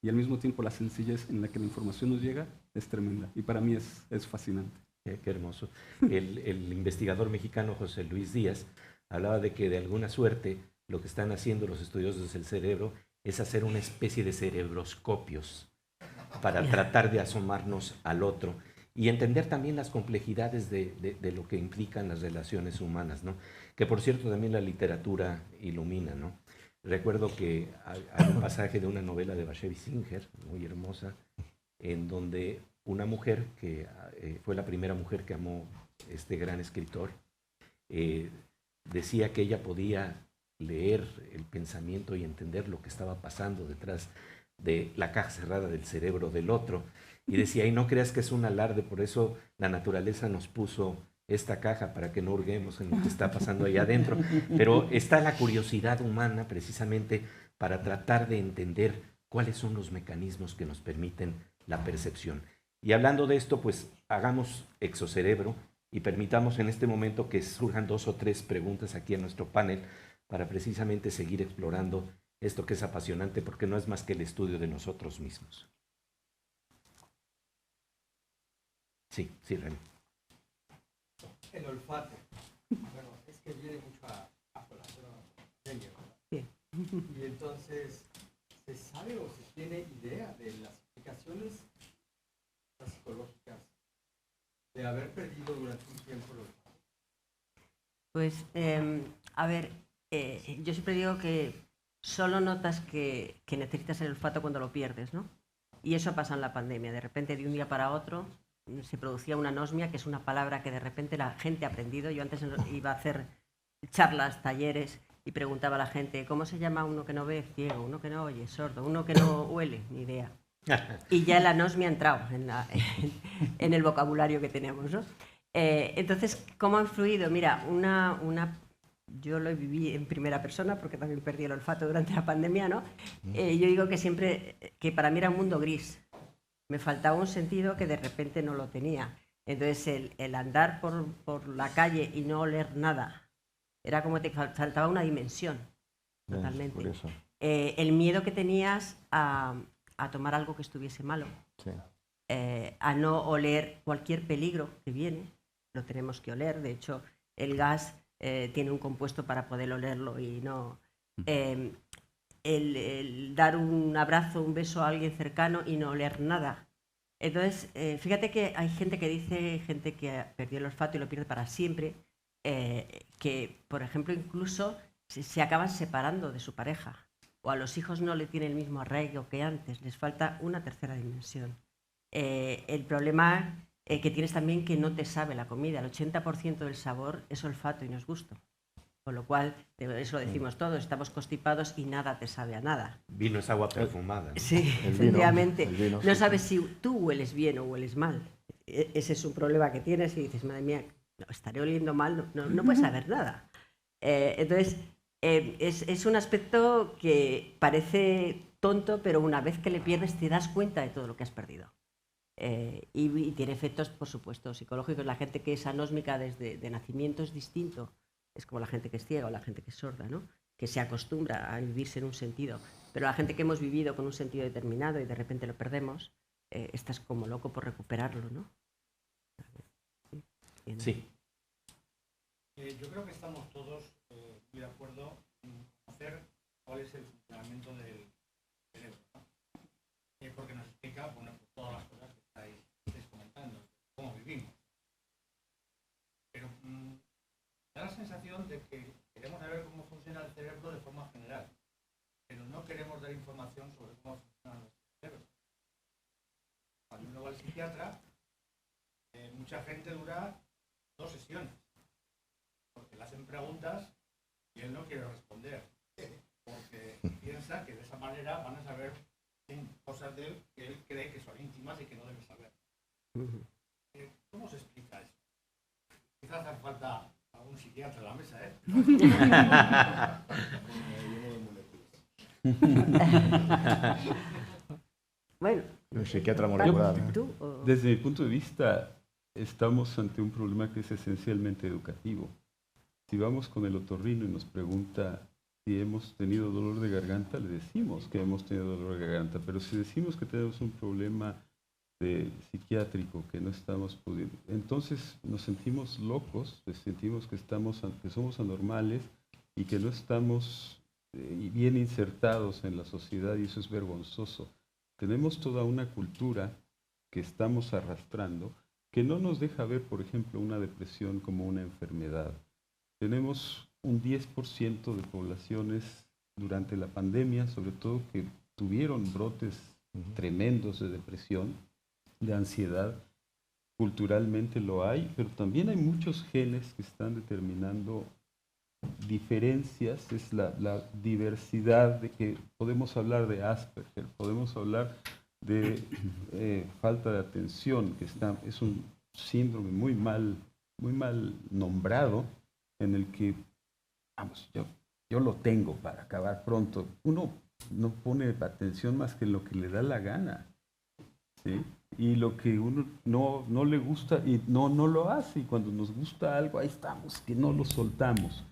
Speaker 5: y al mismo tiempo la sencillez en la que la información nos llega es tremenda, y para mí es fascinante.
Speaker 1: Qué hermoso. El investigador mexicano José Luis Díaz hablaba de que de alguna suerte lo que están haciendo los estudiosos del cerebro es hacer una especie de cerebroscopios para tratar de asomarnos al otro y entender también las complejidades de lo que implican las relaciones humanas, ¿no? Que por cierto también la literatura ilumina, ¿no? Recuerdo que hay un pasaje de una novela de Bashevis Singer, muy hermosa, en donde una mujer que fue la primera mujer que amó este gran escritor, decía que ella podía leer el pensamiento y entender lo que estaba pasando detrás de la caja cerrada del cerebro del otro. Y decía, y no creas que es un alarde, por eso la naturaleza nos puso esta caja para que no hurguemos en lo que está pasando ahí adentro. Pero está la curiosidad humana precisamente para tratar de entender cuáles son los mecanismos que nos permiten la percepción. Y hablando de esto, pues hagamos exocerebro y permitamos en este momento que surjan 2 o 3 preguntas aquí en nuestro panel para precisamente seguir explorando esto que es apasionante, porque no es más que el estudio de nosotros mismos. Sí, René.
Speaker 7: El olfato. Bueno, es que viene mucho a colación a ¿verdad? Sí. Y entonces, ¿se sabe o se tiene idea de las implicaciones psicológicas de haber perdido durante un tiempo el olfato?
Speaker 6: Pues, a ver, yo siempre digo que solo notas que necesitas el olfato cuando lo pierdes, ¿no? Y eso pasa en la pandemia. De repente, de un día para otro, se producía una anosmia, que es una palabra que de repente la gente ha aprendido. Yo antes iba a hacer charlas, talleres, y preguntaba a la gente, ¿cómo se llama uno que no ve? Ciego, uno que no oye, sordo, uno que no huele, ni idea. Y ya la anosmia ha entrado en el vocabulario que tenemos, ¿no? Entonces, ¿cómo ha influido? Mira, yo lo viví en primera persona porque también perdí el olfato durante la pandemia, ¿no? Yo digo que siempre, que para mí era un mundo gris. Me faltaba un sentido que de repente no lo tenía. Entonces, el andar por la calle y no oler nada, era como te faltaba una dimensión, totalmente. El miedo que tenías a tomar algo que estuviese malo, sí. A no oler cualquier peligro que viene, lo tenemos que oler. De hecho, el gas tiene un compuesto para poder olerlo y no... el dar un abrazo, un beso a alguien cercano y no oler nada. Entonces, fíjate que hay gente que perdió el olfato y lo pierde para siempre, que, por ejemplo, incluso se acaban separando de su pareja o a los hijos no le tiene el mismo arraigo que antes, les falta una tercera dimensión. El problema que tienes también que no te sabe la comida, el 80% del sabor es olfato y no es gusto. Con lo cual, eso lo decimos todos, estamos constipados y nada te sabe a nada.
Speaker 1: Vino es agua perfumada, ¿no?
Speaker 6: Sí, efectivamente. No sabes si tú hueles bien o hueles mal. Ese es un problema que tienes y dices, madre mía, no, estaré oliendo mal, no puedes saber nada. Entonces, es un aspecto que parece tonto, pero una vez que le pierdes te das cuenta de todo lo que has perdido. Y tiene efectos, por supuesto, psicológicos. La gente que es anósmica desde de nacimiento es distinto. Es como la gente que es ciega o la gente que es sorda, ¿no? Que se acostumbra a vivirse en un sentido. Pero la gente que hemos vivido con un sentido determinado y de repente lo perdemos, estás como loco por recuperarlo, ¿no?
Speaker 1: Sí.
Speaker 8: Yo creo que estamos todos muy de acuerdo en conocer cuál es el funcionamiento del cerebro, ¿no? Porque nos explica, bueno, pues todas las cosas que estáis comentando, cómo vivimos. Pero da la sensación de que queremos saber cómo funciona el cerebro de forma general, pero no queremos dar información sobre cómo funciona nuestro cerebro. Cuando uno va al psiquiatra, mucha gente dura 2 sesiones, porque le hacen preguntas y él no quiere responder, porque piensa que de esa manera van a saber cosas de él que él cree que son íntimas y que no debe saber. ¿Cómo se explica eso? Quizás hace falta algún psiquiatra en la mesa, ¿eh?
Speaker 6: Bueno,
Speaker 2: un psiquiatra molecular.
Speaker 3: Desde mi punto de vista, estamos ante un problema que es esencialmente educativo. Si vamos con el otorrino y nos pregunta si hemos tenido dolor de garganta, le decimos que hemos tenido dolor de garganta, pero si decimos que tenemos un problema psiquiátrico que no estamos pudiendo, entonces nos sentimos locos, sentimos que somos anormales y que no estamos bien insertados en la sociedad, y eso es vergonzoso. Tenemos toda una cultura que estamos arrastrando que no nos deja ver, por ejemplo, una depresión como una enfermedad. Tenemos un 10% de poblaciones durante la pandemia, sobre todo, que tuvieron brotes tremendos de depresión, de ansiedad. Culturalmente lo hay, pero también hay muchos genes que están determinando diferencias. Es la diversidad de que podemos hablar de Asperger, podemos hablar de falta de atención, que es un síndrome muy mal nombrado, en el que, vamos, yo lo tengo para acabar pronto. Uno no pone atención más que en lo que le da la gana, ¿sí? Y lo que uno no le gusta y no lo hace, y cuando nos gusta algo, ahí estamos, que no lo soltamos.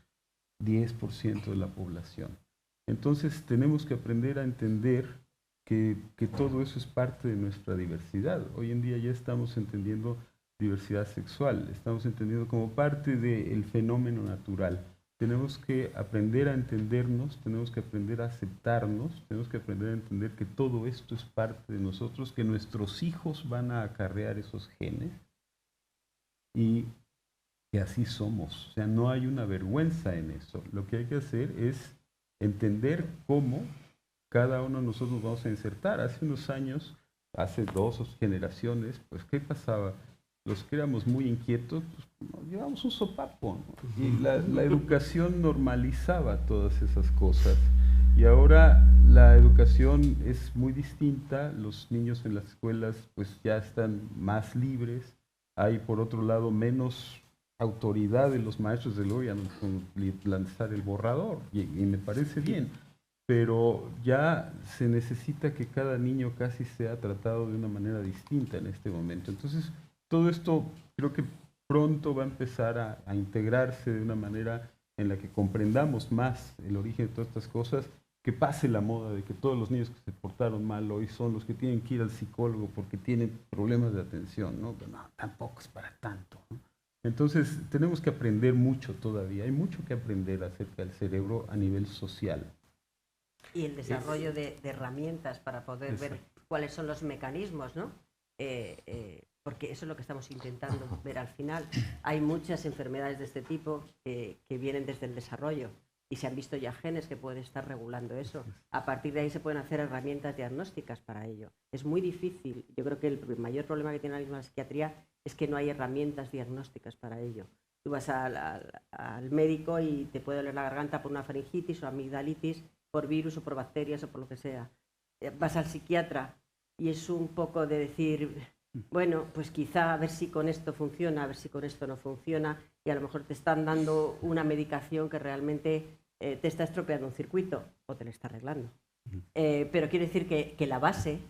Speaker 3: 10% de la población. Entonces tenemos que aprender a entender que todo eso es parte de nuestra diversidad. Hoy en día ya estamos entendiendo diversidad sexual, estamos entendiendo como parte del fenómeno natural. Tenemos que aprender a entendernos, tenemos que aprender a aceptarnos, tenemos que aprender a entender que todo esto es parte de nosotros, que nuestros hijos van a acarrear esos genes y que así somos. O sea, no hay una vergüenza en eso. Lo que hay que hacer es entender cómo cada uno de nosotros vamos a insertar. Hace unos años, hace 2 generaciones, pues ¿qué pasaba? Los que éramos muy inquietos, pues, nos llevábamos un sopapo, ¿no? Y la educación normalizaba todas esas cosas. Y ahora la educación es muy distinta. Los niños en las escuelas pues ya están más libres. Hay, por otro lado, menos autoridad de los maestros de luego con lanzar el borrador, y me parece bien, pero ya se necesita que cada niño casi sea tratado de una manera distinta en este momento. Entonces, todo esto creo que pronto va a empezar a integrarse de una manera en la que comprendamos más el origen de todas estas cosas, que pase la moda de que todos los niños que se portaron mal hoy son los que tienen que ir al psicólogo porque tienen problemas de atención, ¿no? Pero no, tampoco es para tanto, ¿no? Entonces, tenemos que aprender mucho todavía. Hay mucho que aprender acerca del cerebro a nivel social.
Speaker 6: Y el desarrollo de herramientas para poder ver cuáles son los mecanismos, ¿no? Porque eso es lo que estamos intentando ver al final. Hay muchas enfermedades de este tipo que vienen desde el desarrollo. y se han visto ya genes que pueden estar regulando eso. A partir de ahí se pueden hacer herramientas diagnósticas para ello. Es muy difícil. Yo creo que el mayor problema que tiene ahora mismo la psiquiatría es que no hay herramientas diagnósticas para ello. Tú vas al médico y te puede doler la garganta por una faringitis o amigdalitis, por virus o por bacterias o por lo que sea. Vas al psiquiatra y es un poco de decir, bueno, pues quizá a ver si con esto funciona, a ver si con esto no funciona, y a lo mejor te están dando una medicación que realmente te está estropeando un circuito o te lo está arreglando. Pero quiero decir que la base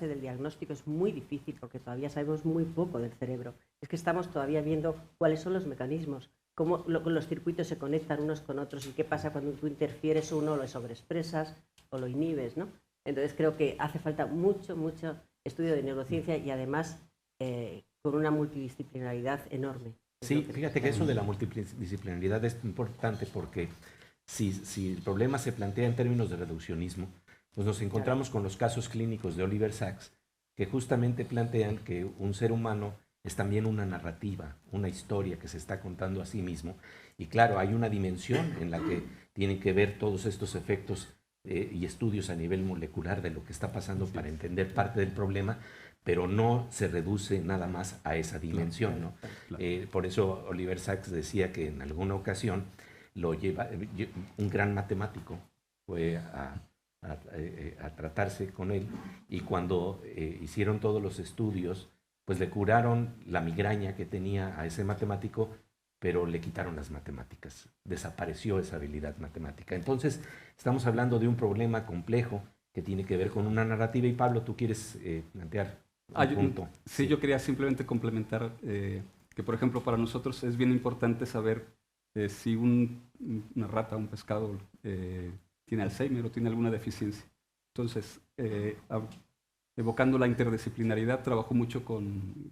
Speaker 6: del diagnóstico es muy difícil porque todavía sabemos muy poco del cerebro. Es que estamos todavía viendo cuáles son los mecanismos, cómo los circuitos se conectan unos con otros y qué pasa cuando tú interfieres uno, lo sobreexpresas o lo inhibes, ¿no? Entonces creo que hace falta mucho estudio de neurociencia y además con una multidisciplinaridad enorme.
Speaker 1: Sí, fíjate que eso de la multidisciplinaridad es importante porque si el problema se plantea en términos de reduccionismo, pues nos encontramos con los casos clínicos de Oliver Sacks, que justamente plantean que un ser humano es también una narrativa, una historia que se está contando a sí mismo. Y claro, hay una dimensión en la que tienen que ver todos estos efectos y estudios a nivel molecular de lo que está pasando para entender parte del problema, pero no se reduce nada más a esa dimensión, ¿no? Por eso Oliver Sacks decía que en alguna ocasión un gran matemático fue a tratarse con él, y cuando hicieron todos los estudios, pues le curaron la migraña que tenía a ese matemático, pero le quitaron las matemáticas, desapareció esa habilidad matemática. Entonces, estamos hablando de un problema complejo que tiene que ver con una narrativa, y Pablo, tú quieres plantear un punto.
Speaker 5: Sí, yo quería simplemente complementar que, por ejemplo, para nosotros es bien importante saber si una rata, un pescado, tiene Alzheimer o tiene alguna deficiencia. Entonces, evocando la interdisciplinaridad, trabajo mucho con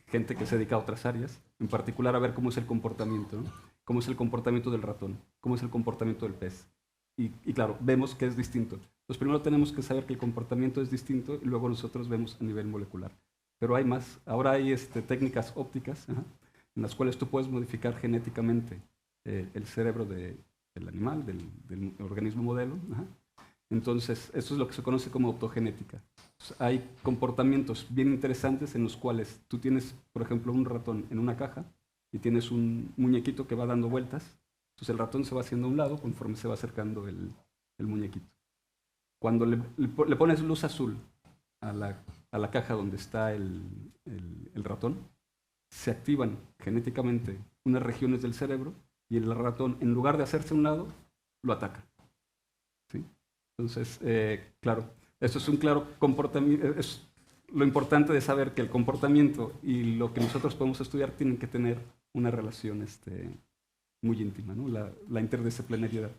Speaker 5: gente que se dedica a otras áreas, en particular a ver cómo es el comportamiento, ¿no? Cómo es el comportamiento del ratón, cómo es el comportamiento del pez. Y claro, vemos que es distinto. Entonces, primero tenemos que saber que el comportamiento es distinto y luego nosotros vemos a nivel molecular. Pero hay más. Ahora hay técnicas ópticas en las cuales tú puedes modificar genéticamente el cerebro del animal, del organismo modelo. Entonces, eso es lo que se conoce como autogenética. Entonces, hay comportamientos bien interesantes en los cuales tú tienes, por ejemplo, un ratón en una caja y tienes un muñequito que va dando vueltas. Entonces, el ratón se va haciendo a un lado conforme se va acercando el muñequito. Cuando le pones luz azul a la caja donde está el ratón, se activan genéticamente unas regiones del cerebro y el ratón, en lugar de hacerse a un lado, lo ataca. ¿Sí? Entonces, claro, eso es un claro comportamiento. Es lo importante de saber que el comportamiento y lo que nosotros podemos estudiar tienen que tener una relación muy íntima, ¿no? La interdisciplinariedad.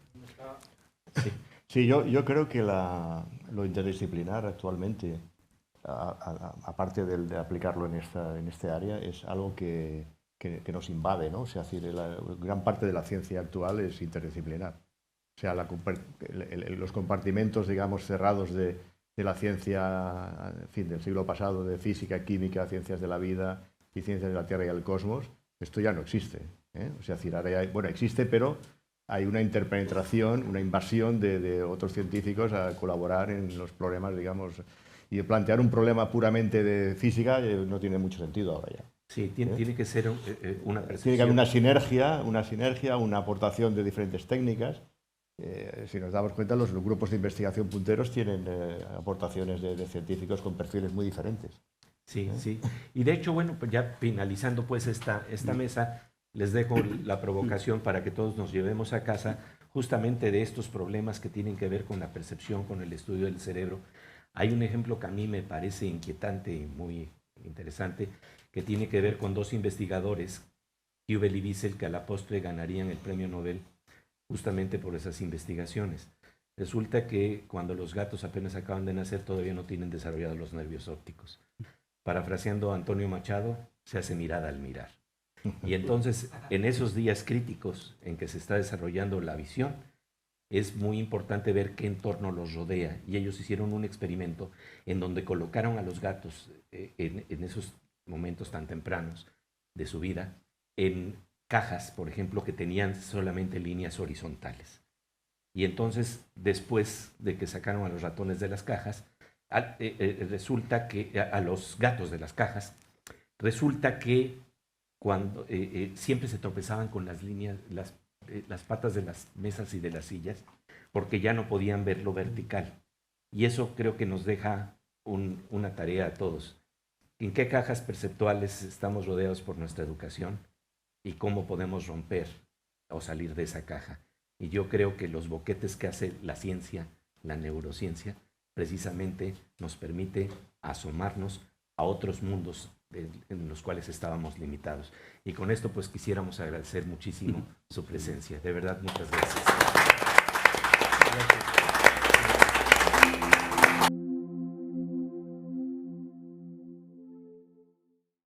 Speaker 2: Sí, yo creo que lo interdisciplinar actualmente, aparte de aplicarlo en este área, es algo que nos invade, ¿no? O sea, gran parte de la ciencia actual es interdisciplinar. O sea, los compartimentos, digamos, cerrados de la ciencia, en fin, del siglo pasado, de física, química, ciencias de la vida y ciencias de la Tierra y el cosmos, esto ya no existe, ¿eh? O sea, bueno, existe, pero hay una interpenetración, una invasión de otros científicos a colaborar en los problemas, digamos, y plantear un problema puramente de física no tiene mucho sentido ahora ya.
Speaker 1: Sí, tiene que ser una percepción.
Speaker 2: Tiene que haber una sinergia, una aportación de diferentes técnicas. Si nos damos cuenta, los grupos de investigación punteros tienen aportaciones de científicos con perfiles muy diferentes.
Speaker 1: Sí, sí. Y de hecho, bueno, pues ya finalizando pues esta mesa, les dejo la provocación para que todos nos llevemos a casa justamente de estos problemas que tienen que ver con la percepción, con el estudio del cerebro. Hay un ejemplo que a mí me parece inquietante y muy interesante, que tiene que ver con dos investigadores, Hubel y Wiesel, que a la postre ganarían el premio Nobel justamente por esas investigaciones. Resulta que cuando los gatos apenas acaban de nacer todavía no tienen desarrollados los nervios ópticos. Parafraseando a Antonio Machado, se hace mirada al mirar. Y entonces, en esos días críticos en que se está desarrollando la visión, es muy importante ver qué entorno los rodea. Y ellos hicieron un experimento en donde colocaron a los gatos en esos momentos tan tempranos de su vida en cajas, por ejemplo, que tenían solamente líneas horizontales. Y entonces, después de que sacaron a los ratones de las cajas, resulta que, a los gatos de las cajas, resulta que cuando siempre se tropezaban con las líneas, las patas de las mesas y de las sillas, porque ya no podían ver lo vertical. Y eso creo que nos deja una tarea a todos. ¿En qué cajas perceptuales estamos rodeados por nuestra educación? ¿Y cómo podemos romper o salir de esa caja? Y yo creo que los boquetes que hace la ciencia, la neurociencia, precisamente nos permite asomarnos a otros mundos en los cuales estábamos limitados. Y con esto pues quisiéramos agradecer muchísimo su presencia. De verdad, muchas gracias.
Speaker 3: Gracias.